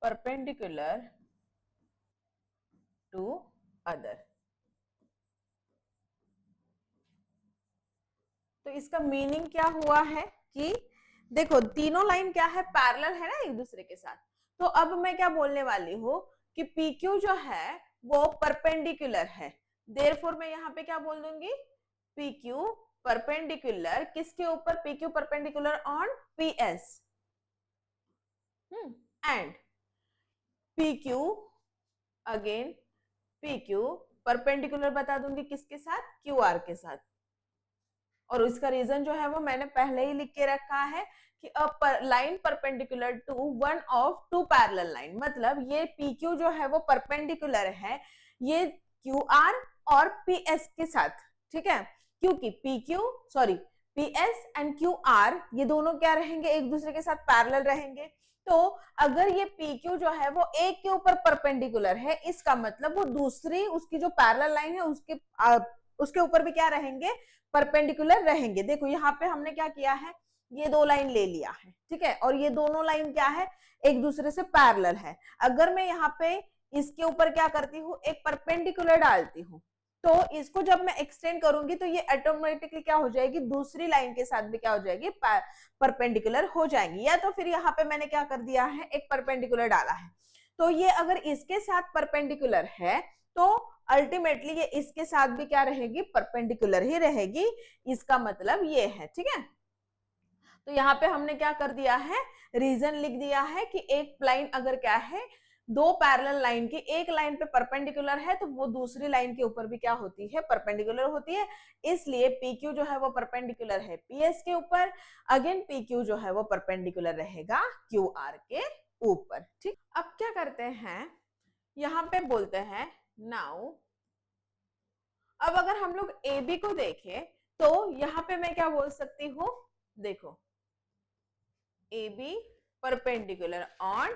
perpendicular to other। तो इसका मीनिंग क्या हुआ है कि देखो तीनों लाइन क्या है? पैरेलल है ना एक दूसरे के साथ। तो अब मैं क्या बोलने वाली हूँ कि PQ जो है वो परपेंडिकुलर है। देयरफॉर मैं यहाँ पे क्या बोल दूंगी? PQ परपेंडिकुलर किसके ऊपर? PQ perpendicular on PS and PQ again PQ perpendicular बता दूंगी किसके साथ? QR के साथ। और इसका रीजन जो है वो मैंने पहले ही लिख के रखा है कि line perpendicular to one of two parallel line, मतलब ये PQ जो है वो परपेंडिकुलर है ये QR और PS के साथ। ठीक है, क्योंकि PS एंड QR ये दोनों क्या रहेंगे? एक दूसरे के साथ पैरेलल रहेंगे। तो अगर ये PQ जो है वो एक के ऊपर परपेंडिकुलर है, इसका मतलब वो दूसरी उसकी जो पैरेलल लाइन है उसके ऊपर भी क्या रहेंगे? परपेंडिकुलर रहेंगे। देखो यहाँ पे हमने क्या किया है? ये दो लाइन ले लिया है। ठीक है, और ये दोनों लाइन क्या है? एक दूसरे से पैरेलल है। अगर मैं यहाँ पे इसके ऊपर क्या करती हूँ? एक परपेंडिकुलर डालती हूँ, तो इसको जब मैं एक्सटेंड करूंगी तो ये ऑटोमेटिकली क्या हो जाएगी? दूसरी लाइन के साथ भी क्या हो जाएगी? परपेंडिकुलर हो जाएंगी। या तो फिर यहाँ पे मैंने क्या कर दिया है? एक परपेंडिकुलर डाला है, तो ये अगर इसके साथ परपेंडिकुलर है तो अल्टीमेटली ये इसके साथ भी क्या रहेगी? परपेंडिकुलर ही रहेगी। इसका मतलब ये है। ठीक है, तो यहाँ पे हमने क्या कर दिया है, रीजन लिख दिया है कि एक लाइन अगर क्या है, दो पैरेलल लाइन की एक लाइन पे परपेंडिकुलर है तो वो दूसरी लाइन के ऊपर भी क्या होती है, परपेंडिकुलर होती है। इसलिए PQ जो है वो परपेंडिकुलर है PS के ऊपर, अगेन PQ जो है वो परपेंडिकुलर रहेगा QR के ऊपर। ठीक, अब क्या करते हैं, यहाँ पे बोलते हैं नाउ, अब अगर हम लोग AB को देखें तो यहाँ पे मैं क्या बोल सकती हूँ, देखो AB परपेंडिकुलर ऑन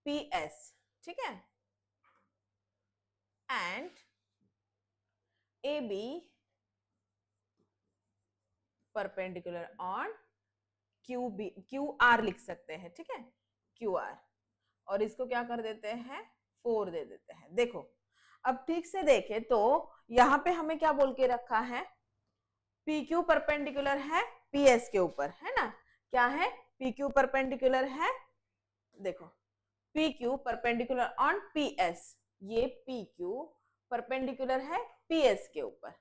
PS, ठीक है, and AB perpendicular on QR लिख सकते हैं, ठीक है, QR, और इसको क्या कर देते हैं, 4 दे देते हैं। देखो अब ठीक से देखें तो यहाँ पे हमें क्या बोल के रखा है, PQ परपेंडिकुलर है PS के ऊपर, है ना, क्या है, PQ परपेंडिकुलर है, देखो PQ परपेंडिकुलर ऑन PS, ये PQ परपेंडिकुलर है PS के ऊपर।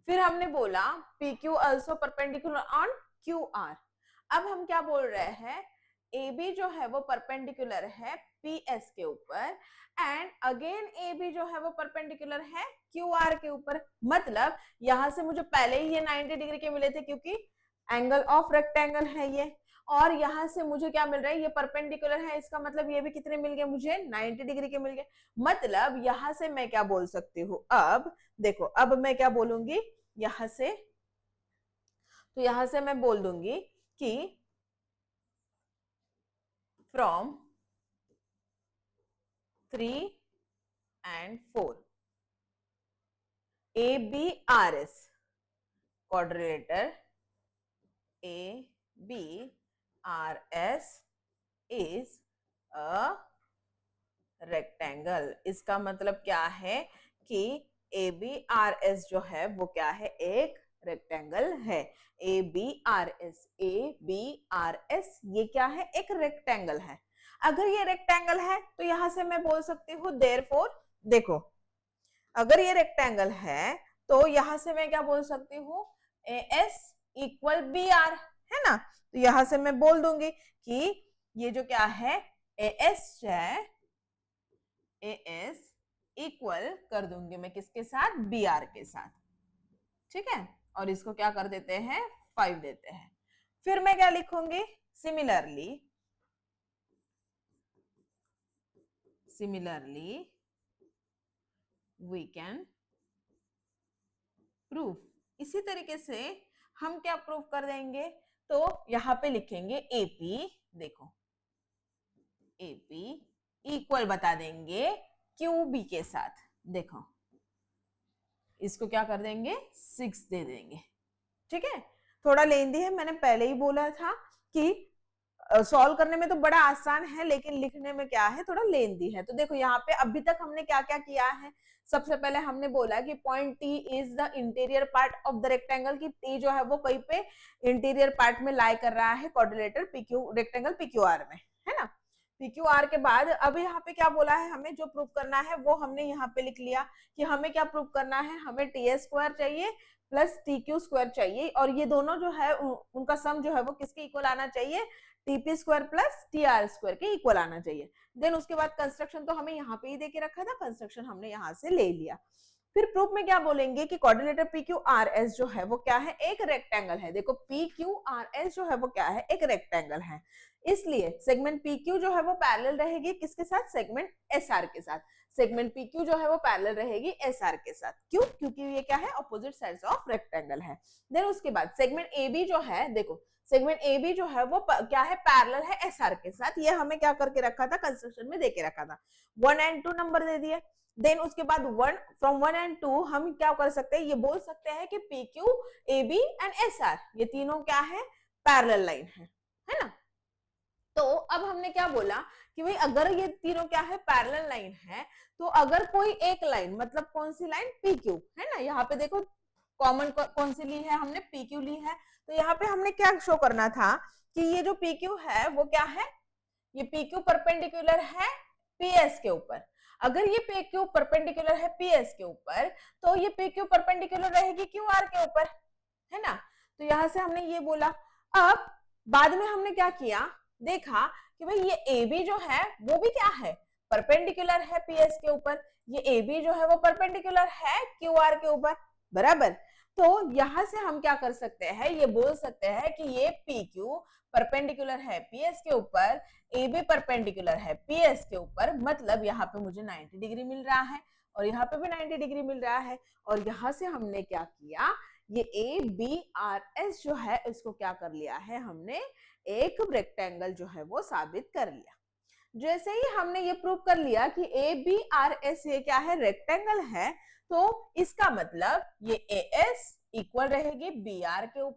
फिर हमने बोला PQ also perpendicular on QR। अब हम क्या बोल रहे हैं, AB जो है वो परपेंडिकुलर है PS के ऊपर, एंड अगेन AB जो है वो परपेंडिकुलर है QR के ऊपर। मतलब यहां से मुझे पहले ही ये 90 डिग्री के मिले थे क्योंकि एंगल ऑफ रेक्टेंगल है ये, और यहां से मुझे क्या मिल रहा है, ये परपेंडिकुलर है, इसका मतलब ये भी कितने मिल गए मुझे, 90 डिग्री के मिल गए। मतलब यहां से मैं क्या बोल सकती हूँ, अब देखो अब मैं क्या बोलूंगी यहां से, तो यहां से मैं बोल दूंगी कि from 3 and 4 ABRS quadrilateral ABRS is a rectangle। इसका मतलब क्या है कि ABRS जो है वो क्या है, एक रेक्टेंगल है। ABRS ये क्या है, एक रेक्टेंगल है। अगर ये रेक्टेंगल है तो यहां से मैं बोल सकती हूँ देयरफॉर, देखो अगर ये रेक्टेंगल है तो यहां से मैं क्या बोल सकती हूँ, AS इक्वल BR, है ना, तो यहां से मैं बोल दूंगी कि ये जो क्या है AS है, AS इक्वल कर दूंगी मैं किसके साथ, BR के साथ, ठीक है, और इसको क्या कर देते हैं, 5 देते हैं। फिर मैं क्या लिखूंगी, सिमिलरली वी कैन प्रूफ, इसी तरीके से हम क्या प्रूफ कर देंगे, तो यहां पे लिखेंगे AP, देखो AP इक्वल बता देंगे QB के साथ, देखो इसको क्या कर देंगे, 6 दे देंगे, ठीक है। थोड़ा लेंदी है, मैंने पहले ही बोला था कि सॉल्व करने में तो बड़ा आसान है लेकिन लिखने में क्या है, थोड़ा लेंदी है। तो देखो यहाँ पे अभी तक हमने क्या क्या किया है, सबसे पहले हमने बोला कि point T is the interior part of the rectangle, की T जो है वो कहीं पे इंटीरियर पार्ट में लाई कर रहा है क्वाड्रिलेटरल PQ रेक्टेंगल PQR में, है ना। PQR के बाद अब यहाँ पे क्या बोला है, हमें जो प्रूफ करना है वो हमने यहाँ पे लिख लिया कि हमें क्या प्रूफ करना है, हमें TS स्क्वायर चाहिए प्लस TQ स्क्वायर चाहिए, और ये दोनों जो है उनका सम जो है वो किसके इक्वल आना चाहिए, TP square plus TR square के इक्वल आना चाहिए। देन उसके बाद कंस्ट्रक्शन तो हमें यहाँ पे ही देके रखा था, कंस्ट्रक्शन हमने यहाँ से ले लिया। फिर प्रूफ में क्या बोलेंगे कि क्वाड्रिलेटरल PQRS जो है वो क्या है, एक रेक्टेंगल है। देखो PQRS जो है वो क्या है, एक रेक्टेंगल है, इसलिए सेगमेंट PQ जो है वो पैरेलल रहेगी किसके साथ, सेगमेंट SR के साथ। सेगमेंट PQ जो है वो पैरेलल रहेगी SR के साथ, क्यों, क्योंकि ये क्या है, ऑपोजिट साइड्स ऑफ रेक्टेंगल है। देन उसके बाद सेगमेंट AB जो है, देखो सेगमेंट AB जो है वो क्या है, पैरेलल है SR के साथ। ये हमें क्या करके रखा था, कंस्ट्रक्शन में देके रखा था, 1 and 2 नंबर दे दिए। देन उसके बाद फ्रॉम 1 and 2 हम क्या कर सकते हैं, ये बोल सकते हैं कि PQ AB एंड SR ये तीनों क्या है, पैरेलल लाइन है ना। तो अब हमने क्या बोला कि भाई अगर ये तीनों क्या है, पैरेलल लाइन है, तो अगर कोई एक लाइन, मतलब कौन सी लाइन, PQ, है ना, यहाँ पे देखो कॉमन कौन सी ली है हमने, PQ ली है। तो यहाँ पे हमने क्या शो करना था कि ये जो PQ है वो क्या है, ये PQ परपेंडिकुलर है PS के ऊपर। अगर ये PQ परपेंडिकुलर है PS के ऊपर तो ये PQ परपेंडिकुलर रहेगी QR के ऊपर, है ना। तो यहां से हमने ये बोला। अब बाद में हमने क्या किया, देखा कि भाई ये ए बी जो है वो भी क्या है, परपेंडिकुलर है पी एस के ऊपर, ये ए बी जो है वो परपेंडिकुलर है क्यू आर के ऊपर, बराबर। तो यहां से हम क्या कर सकते हैं, ये बोल सकते हैं कि ये पी क्यू परपेंडिकुलर है पी एस के ऊपर, ए बी परपेंडिकुलर है पी एस के ऊपर, मतलब यहाँ पे मुझे 90 डिग्री मिल रहा है और यहाँ पे भी 90 डिग्री मिल रहा है। और यहाँ से हमने क्या किया, ये ए बी आर एस जो है इसको क्या कर लिया है हमने, एक रेक्टेंगल जो है वो साबित कर लिया। जैसे ही हमने ये प्रूव कर लिया कि ए बी आर एस ये क्या है, रेक्टेंगल है, तो इसका मतलब ये ए एस इक्वल रहेगी बी आर के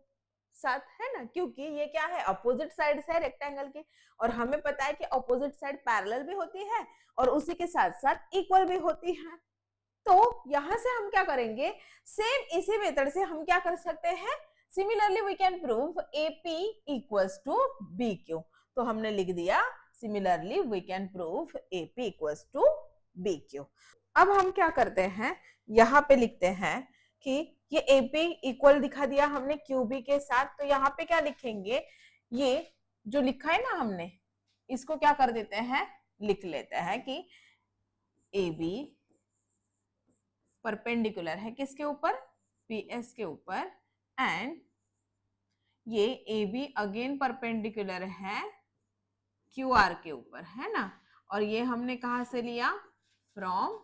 साथ, है ना, क्योंकि ये क्या है, अपोजिट साइड है रेक्टेंगल की, और हमें पता है कि अपोजिट साइड पैरेलल भी होती है और उसी के साथ साथ इक्वल भी होती है। तो यहां से हम क्या करेंगे, सेम इसी मेथड से हम क्या कर सकते हैं, similarly we can prove A P equals to B Q. तो हमने लिख दिया similarly we can prove A P equals to B Q. अब हम क्या करते हैं, यहाँ पे लिखते हैं कि ये ए पी इक्वल दिखा दिया हमने क्यू बी के साथ, तो यहाँ पे क्या लिखेंगे, ये जो लिखा है ना हमने इसको क्या कर देते हैं, लिख लेते हैं कि ए बी परपेंडिकुलर है किसके ऊपर, पी एस के ऊपर, एंड ये ए बी अगेन परपेंडिकुलर है क्यू आर के ऊपर, है ना, और ये हमने कहां से लिया, फ्रॉम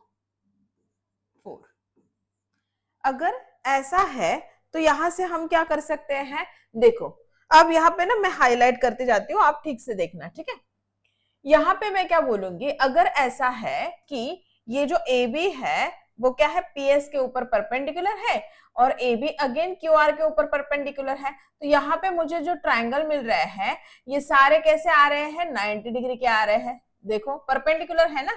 4। अगर ऐसा है तो यहां से हम क्या कर सकते हैं, देखो अब यहाँ पे ना मैं हाईलाइट करते जाती हूँ, आप ठीक से देखना, ठीक है। यहाँ पे मैं क्या बोलूंगी, अगर ऐसा है कि ये जो ए बी है वो क्या है, पी एस के ऊपर परपेंडिकुलर है और A B again Q R के ऊपर परपेंडिकुलर है, तो यहाँ पे मुझे जो ट्राइंगल मिल रहे हैं ये सारे कैसे आ रहे हैं, 90 डिग्री के आ रहे हैं, देखो परपेंडिकुलर है ना,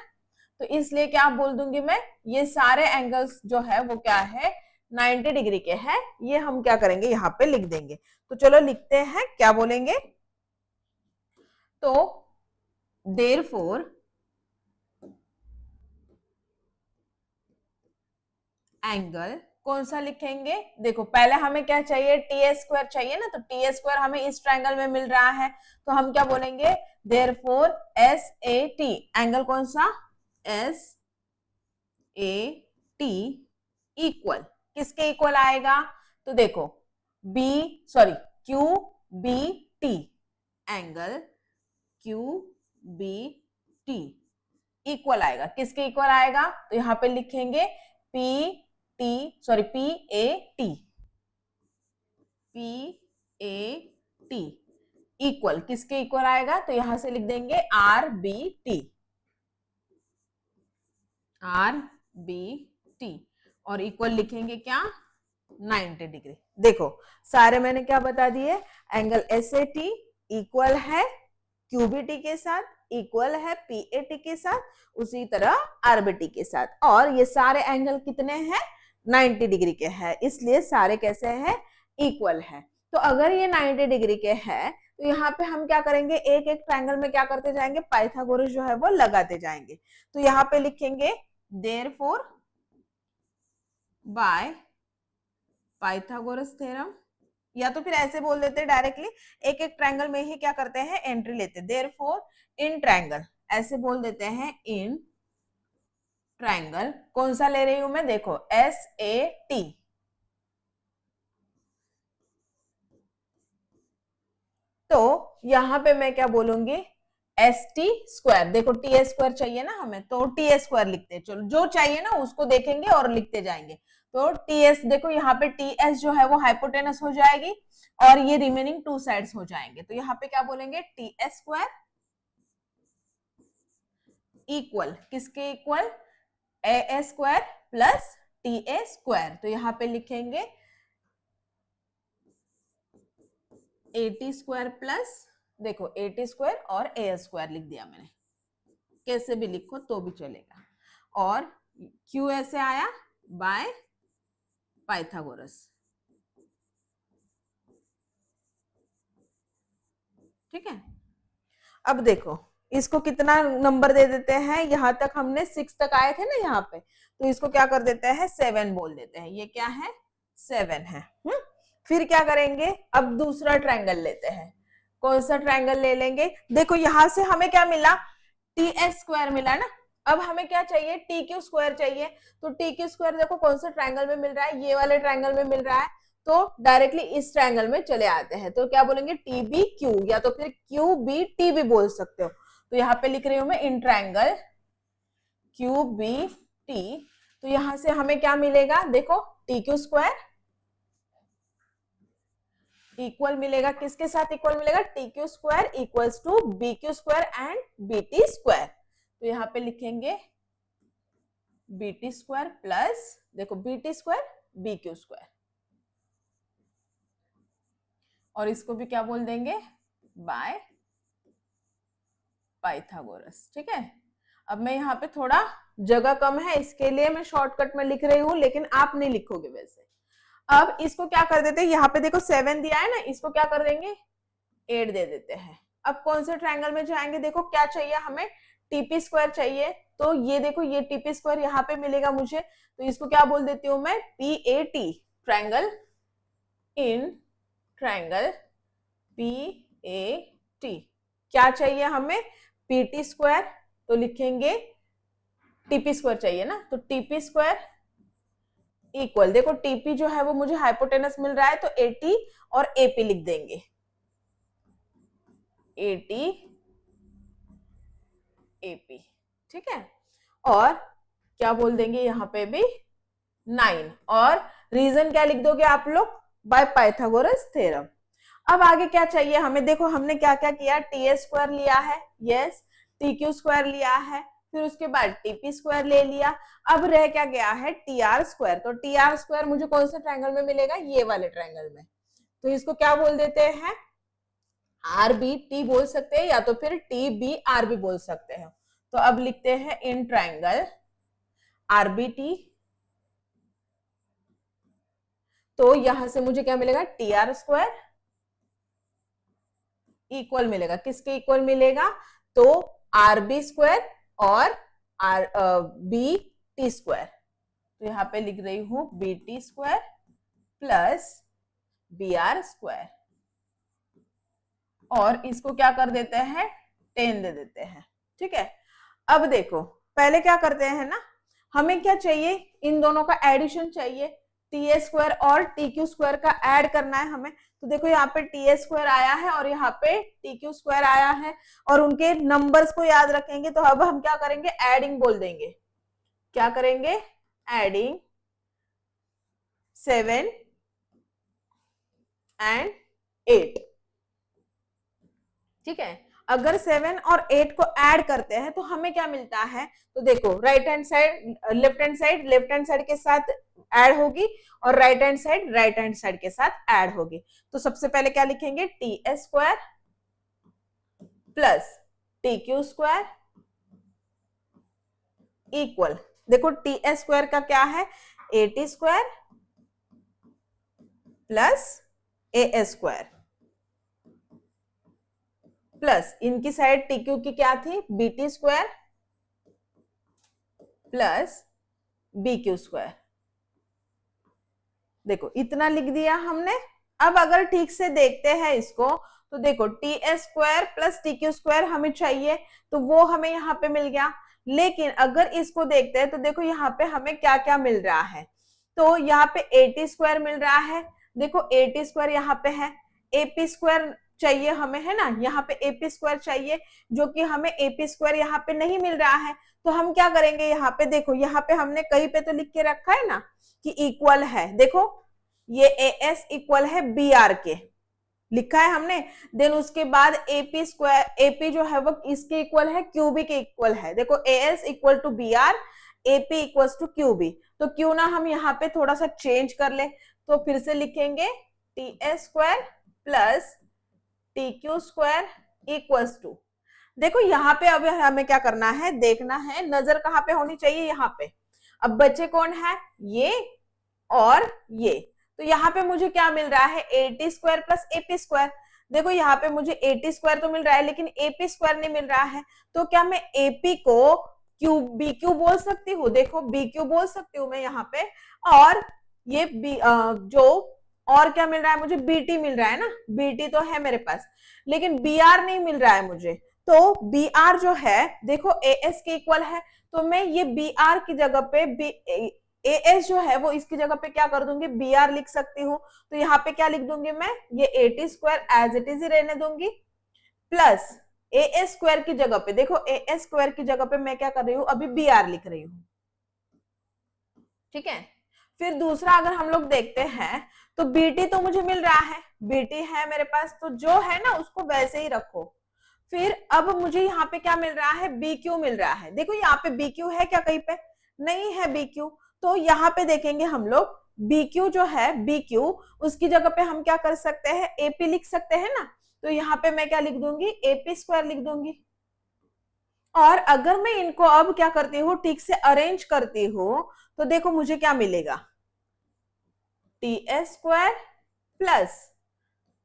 तो इसलिए क्या बोल दूंगी मैं, ये सारे एंगल्स जो है वो क्या है, 90 डिग्री के हैं। ये हम क्या करेंगे, यहाँ पे लिख देंगे। तो चलो लिखते हैं, क्या बोलेंगे, तो देयरफॉर एंगल कौन सा लिखेंगे, देखो पहले हमें क्या चाहिए, टी एस स्क्वायर चाहिए ना, तो टी एस स्क्वायर हमें इस ट्रायंगल में मिल रहा है, तो हम क्या बोलेंगे, therefore S A T, angle कौन सा, एस ए टी इक्वल किसके इक्वल आएगा, तो देखो B sorry Q B T, angle Q B T equal आएगा किसके इक्वल आएगा, तो यहां पे लिखेंगे P T sorry P A T, P A T equal किसके इक्वल आएगा, तो यहां से लिख देंगे R B T, R B T, और इक्वल लिखेंगे क्या, 90 डिग्री। देखो सारे मैंने क्या बता दिए, angle S A T equal है क्यूबीटी के साथ, इक्वल है पीएटी के साथ, उसी तरह आरबीटी के साथ, और ये सारे एंगल कितने हैं, 90 डिग्री के हैं, इसलिए सारे कैसे हैं, इक्वल है। तो अगर ये 90 डिग्री के हैं तो यहाँ पे हम क्या करेंगे, एक एक ट्रायंगल में क्या करते जाएंगे, पाइथागोरस जो है वो लगाते जाएंगे। तो यहाँ पे लिखेंगे देयरफॉर बाय पाइथागोरस थ्योरम, या तो फिर ऐसे बोल देते डायरेक्टली, एक एक ट्रायंगल में ही क्या करते हैं, एंट्री लेते, देयरफॉर इन ट्रायंगल, ऐसे बोल देते हैं इन ट्रायंगल, कौन सा ले रही हूं मैं, देखो एस ए टी, तो यहां पे मैं क्या बोलूंगी, एस टी स्क्वायर, देखो टी एस स्क्वायर चाहिए ना हमें, तो टी एस स्क्वायर लिखते हैं, चलो जो चाहिए ना उसको देखेंगे और लिखते जाएंगे। तो टी एस देखो यहाँ पे टी एस जो है वो हाइपोटेनस हो जाएगी और ये रिमेनिंग टू साइड्स हो जाएंगे, तो यहाँ पे क्या बोलेंगे, टी एस स्क्वायर इक्वल किसके equal, A S square plus T A square, तो यहाँ पे लिखेंगे ए टी स्क्वायर प्लस, देखो ए टी स्क्वायर और ए एस स्क्वायर लिख दिया मैंने, कैसे भी लिखो तो भी चलेगा, और क्यू ऐसे आया बाय पाइथागोरस, ठीक है। अब देखो इसको कितना नंबर दे देते हैं, यहां तक हमने 6 तक आए थे ना यहाँ पे, तो इसको क्या कर देते हैं, 7 बोल देते हैं, ये क्या है, 7 है। फिर क्या करेंगे, अब दूसरा ट्रायंगल लेते हैं, कौन सा ट्रायंगल ले लेंगे? देखो यहां से हमें क्या मिला, टी एस स्क्वायर मिला ना। अब हमें क्या चाहिए, टी क्यू स्क्वायर चाहिए। तो टी क्यू स्क्वायर देखो कौन सा ट्रायंगल में मिल रहा है, ये वाले ट्रायंगल में मिल रहा है। तो डायरेक्टली इस ट्रायंगल में चले आते हैं। तो क्या बोलेंगे, टी बी क्यू, या तो फिर क्यू बी टी भी बोल सकते हो। तो यहाँ पे लिख रही हूं मैं in triangle Q B T. तो यहां से हमें क्या मिलेगा, देखो टी क्यू स्क्वायर इक्वल मिलेगा, किसके साथ इक्वल मिलेगा, T Q square equals to B Q square and B T square. तो यहाँ पे लिखेंगे बी टी स्क्वायर प्लस, देखो B T square B Q square, और इसको भी क्या बोल देंगे, बाय पाइथागोरस। ठीक है, अब मैं यहाँ पे थोड़ा जगह कम है इसके लिए मैं शॉर्टकट में लिख रही हूं, लेकिन आप नहीं लिखोगे वैसे। अब इसको क्या कर देते हैं, यहाँ पे देखो 7 दिया है ना, इसको क्या कर देंगे 8 दे देते हैं। अब कौन से ट्रायंगल में जाएंगे, देखो क्या चाहिए हमें, टीपी स्क्वायर चाहिए। तो ये देखो ये टीपी स्क्वायर यहाँ पे मिलेगा मुझे, तो इसको क्या बोल देती हूँ मैं, P A T, triangle in triangle P A T. क्या चाहिए हमें, पीटी स्क्वायर, तो लिखेंगे टीपी स्क्वायर चाहिए ना, तो टीपी स्क्वायर इक्वल, देखो टीपी जो है वो मुझे हाइपोटेनस मिल रहा है, तो एटी और एपी लिख देंगे, एटी एपी। ठीक है, और क्या बोल देंगे यहाँ पे भी 9, और रीजन क्या लिख दोगे आप लोग, बाय पाइथागोरस थ्योरम। अब आगे क्या चाहिए हमें, देखो हमने क्या क्या किया, टी एस स्क्वायर लिया है, यस, टी क्यू स्क्वायर लिया है, फिर उसके बाद टीपी स्क्वायर ले लिया। अब रह क्या गया है, टी आर स्क्वायर। तो टी आर स्क्वायर मुझे कौन से ट्रायंगल में मिलेगा, ये वाले ट्रायंगल में। तो इसको क्या बोल देते हैं, आर बी टी बोल सकते हैं, या तो फिर टी बी आर भी बोल सकते हैं। तो अब लिखते हैं in triangle R B T. तो यहां से मुझे क्या मिलेगा, टी आर स्क्वायर इक्वल मिलेगा, किसके इक्वल मिलेगा, तो आर बी स्क्वायर और आर बी टी स्क्वायर। तो यहाँ पे लिख रही हूं B T square plus B R square, और इसको क्या कर देते हैं 10 दे देते हैं। ठीक है, अब देखो पहले क्या करते हैं ना, हमें क्या चाहिए, इन दोनों का एडिशन चाहिए, टी ए स्क्वायर और टी क्यू स्क्वायर का ऐड करना है हमें। तो देखो यहाँ पे टी ए स्क्वायर आया है और यहाँ पे टी क्यू स्क्वायर आया है, और उनके नंबर्स को याद रखेंगे। तो अब हम क्या करेंगे, एडिंग बोल देंगे, क्या करेंगे, एडिंग 7 एंड 8। ठीक है, अगर 7 और 8 को ऐड करते हैं तो हमें क्या मिलता है, तो देखो right hand side left hand side के साथ ऐड होगी, और राइट हैंड साइड के साथ ऐड होगी। तो सबसे पहले क्या लिखेंगे, T S square plus T Q square equal, देखो टी एस स्क्वायर का क्या है, A T square plus A S square, plus इनकी साइड टी क्यू की क्या थी, B T square plus B Q square. देखो इतना लिख दिया हमने। अब अगर ठीक से देखते हैं इसको, तो देखो T S square plus T Q square हमें चाहिए, तो वो हमें यहाँ पे मिल गया। लेकिन अगर इसको देखते हैं तो देखो यहाँ पे हमें क्या क्या मिल रहा है, तो यहाँ पे ए टी स्क्वायर मिल रहा है, देखो ए टी स्क्वायर यहाँ पे है, एपी स्क्वायर चाहिए हमें, है ना, यहाँ पे एपी स्क्वायर चाहिए, जो कि हमें एपी स्क्वायर यहाँ पे नहीं मिल रहा है। तो हम क्या करेंगे, यहाँ पे देखो, यहाँ पे हमने कहीं पे तो लिख के रखा है ना कि इक्वल है, देखो ये ए एस इक्वल है बी आर के, लिखा है हमने। देन उसके बाद एपी स्क्वायर, एपी जो है वो इसके इक्वल है, क्यूबी के इक्वल है, देखो A S equal to B R, AP equal to QB. तो क्यों ना हम यहाँ पे थोड़ा सा चेंज कर ले, तो फिर से लिखेंगे T S square plus T Q square equals to, देखो यहाँ पे अब हमें क्या करना है, देखना है नजर कहाँ पे होनी चाहिए, यहाँ पे। अब बच्चे कौन है, ये और ये। तो यहाँ पे मुझे क्या मिल रहा है, A T square plus AP square. देखो यहाँ पे मुझे ए टी स्क्वायर तो मिल रहा है, लेकिन एपी स्क्वायर नहीं मिल रहा है। तो क्या मैं एपी को क्यू बी क्यू बोल सकती हूँ, देखो बी क्यू बोल सकती हूँ मैं यहाँ पे, और ये बी जो और क्या मिल रहा है मुझे, बीटी मिल रहा है ना, बीटी तो है मेरे पास, लेकिन बीआर नहीं मिल रहा है मुझे। तो बीआर जो है देखो एएस के इक्वल है, तो मैं ये बीआर की जगह पे एएस जो है वो इसकी जगह पे क्या कर दूंगी, बीआर लिख सकती हूँ। तो यहाँ पे क्या लिख दूंगी मैं, ये 80 स्क्वायर एज इट इज ही रहने दूंगी, प्लस एएस स्क्वायर की जगह पे, देखो एएस स्क्वायर की जगह पे मैं क्या कर रही हूँ, अभी बीआर लिख रही हूँ, ठीक है। फिर दूसरा अगर हम लोग देखते हैं तो बीटी तो मुझे मिल रहा है, बीटी है मेरे पास, तो जो है ना उसको वैसे ही रखो। फिर अब मुझे यहाँ पे क्या मिल रहा है, BQ मिल रहा है। देखो यहाँ पे BQ है क्या कहीं पे, नहीं है BQ, तो यहाँ पे देखेंगे हम लोग BQ जो है, BQ उसकी जगह पे हम क्या कर सकते हैं, AP लिख सकते हैं ना। तो यहाँ पे मैं क्या लिख दूंगी, AP स्क्वायर लिख दूंगी। और अगर मैं इनको अब क्या करती हूँ, ठीक से अरेंज करती हूँ, तो देखो मुझे क्या मिलेगा, TS square plus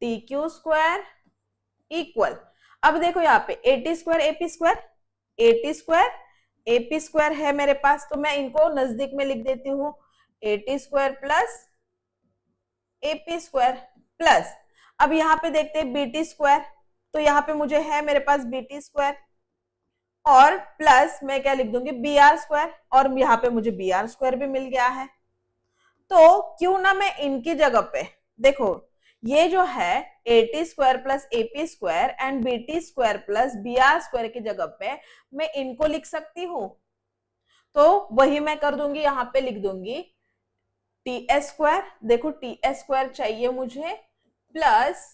TQ square equal, अब देखो यहाँ पे 80 square AP square, 80 square AP square है मेरे पास, तो मैं इनको नजदीक में लिख देती हूँ, 80 square plus AP square plus, अब यहाँ पे देखते हैं BT स्क्वायर, तो यहाँ पे मुझे है मेरे पास BT स्क्वायर, और प्लस मैं क्या लिख दूंगी, BR स्क्वायर, और यहाँ पे मुझे BR स्क्वायर भी मिल गया है। तो क्यों ना मैं इनकी जगह पे, देखो ये जो है 80 square plus AP square and BT square plus BR square की जगह पे मैं इनको लिख सकती हूँ। तो वही मैं कर दूंगी, यहाँ पे लिख दूंगी TS स्क्वायर, देखो TS स्क्वायर चाहिए मुझे, प्लस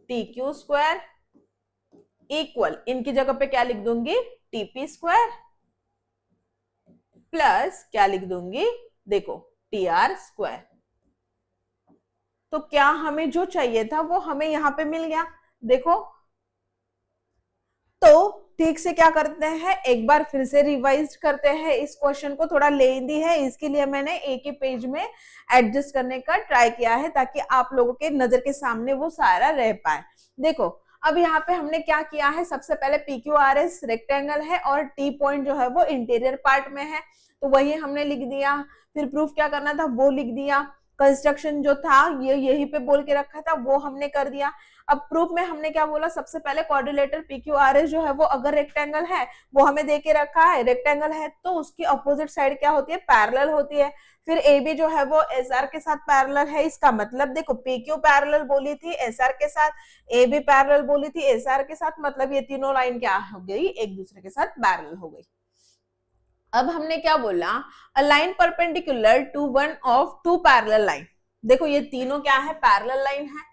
TQ स्क्वायर इक्वल, इनकी जगह पे क्या लिख दूंगी, TP स्क्वायर प्लस क्या लिख दूंगी, देखो TR स्क्वायर। तो क्या हमें जो चाहिए था वो हमें यहाँ पे मिल गया, देखो। तो ठीक से क्या करते हैं, एक बार फिर से रिवाइज करते हैं इस क्वेश्चन को, थोड़ा लेंदी है इसके लिए मैंने एक ही पेज में एडजस्ट करने का ट्राई किया है, ताकि आप लोगों के नजर के सामने वो सारा रह पाए। देखो अब यहाँ पे हमने क्या किया है, सबसे पहले PQRS रेक्टेंगल है और T पॉइंट जो है वो इंटीरियर पार्ट में है, तो वही हमने लिख दिया। फिर प्रूफ क्या करना था वो लिख दिया, कंस्ट्रक्शन जो था ये यहीं पे बोल के रखा था वो हमने कर दिया। अब प्रूफ में हमने क्या बोला, सबसे पहले क्वाड्रिलेटरल PQRS जो है वो अगर रेक्टेंगल है, वो हमें दे के रखा है रेक्टेंगल है, तो उसकी अपोजिट साइड क्या होती है, पैरेलल होती है। फिर AB जो है वो SR के साथ पैरेलल है, इसका मतलब देखो PQ पैरेलल बोली थी SR के साथ, AB पैरेलल बोली थी SR के साथ, मतलब ये तीनों लाइन क्या हो गई, एक दूसरे के साथ पैरेलल हो गई। अब हमने क्या बोला, a line perpendicular to one of two parallel line, देखो ये तीनों क्या है, पैरेलल लाइन है,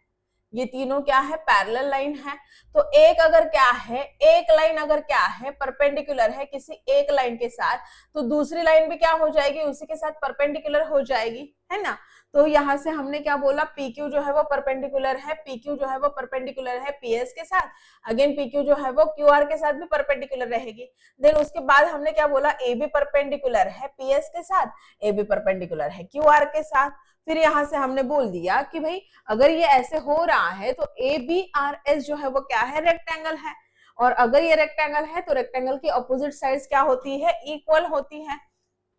ये तीनों क्या है, पैरेलल लाइन है। तो एक अगर क्या है, एक लाइन अगर क्या है परपेंडिकुलर है किसी एक लाइन के साथ, तो दूसरी लाइन भी क्या हो जाएगी, उसी के साथ परपेंडिकुलर हो जाएगी, है ना। तो यहाँ से हमने क्या बोला, PQ जो है वो परपेंडिकुलर है, PQ जो है वो परपेंडिकुलर है PS के साथ, अगेन PQ जो है वो QR के साथ भी परपेंडिकुलर रहेगी। देन उसके बाद हमने क्या बोला, AB परपेंडिकुलर है PS के साथ, AB परपेंडिकुलर है QR के साथ। फिर यहाँ से हमने बोल दिया कि भाई अगर ये ऐसे हो रहा है तो ABRS जो है वो क्या है, रेक्टेंगल है, और अगर ये रेक्टेंगल है तो रेक्टेंगल की ऑपोजिट साइड्स क्या होती है, इक्वल होती है,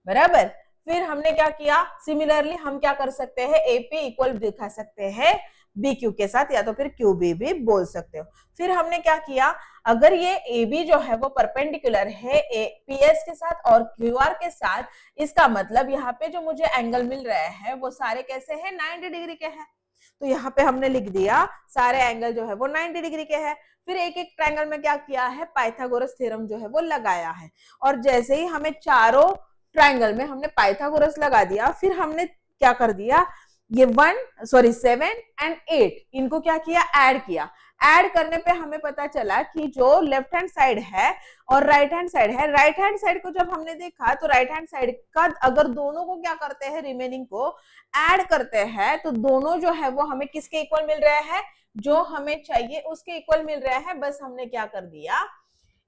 बराबर। फिर हमने क्या किया, सिमिलरली हम क्या कर सकते हैं, AP इक्वल दिखा सकते हैं BQ के साथ, या तो फिर QB भी बोल सकते हो। फिर हमने क्या किया, अगर ये AB जो है वो परपेंडिकुलर है PS के साथ और QR के साथ, इसका मतलब यहाँ पे जो मुझे एंगल मिल रहे हैं वो सारे कैसे हैं, 90 डिग्री के हैं। तो यहाँ पे हमने लिख दिया सारे एंगल जो है वो 90 डिग्री के हैं। फिर एक एक ट्रायंगल में क्या किया है, पाइथागोरस थ्योरम जो है वो लगाया है, और जैसे ही हमें चारों ट्रायंगल में हमने पाइथागोरस लगा दिया, फिर हमने क्या कर दिया, ये 7 एंड 8 इनको क्या किया, ऐड किया। ऐड करने पे हमें पता चला कि जो लेफ्ट हैंड साइड है और राइट हैंड साइड है, राइट हैंड साइड को जब हमने देखा तो राइट हैंड साइड का अगर दोनों को क्या करते हैं, रिमेनिंग को ऐड करते हैं, तो दोनों जो है वो हमें किसके इक्वल मिल रहे हैं, जो हमें चाहिए उसके इक्वल मिल रहे हैं। बस हमने क्या कर दिया,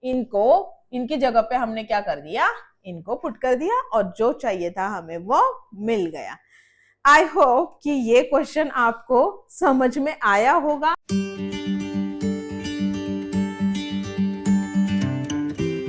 इनको इनकी जगह पे हमने क्या कर दिया, इनको पुट कर दिया, और जो चाहिए था हमें वो मिल गया। आई होप कि ये क्वेश्चन आपको समझ में आया होगा।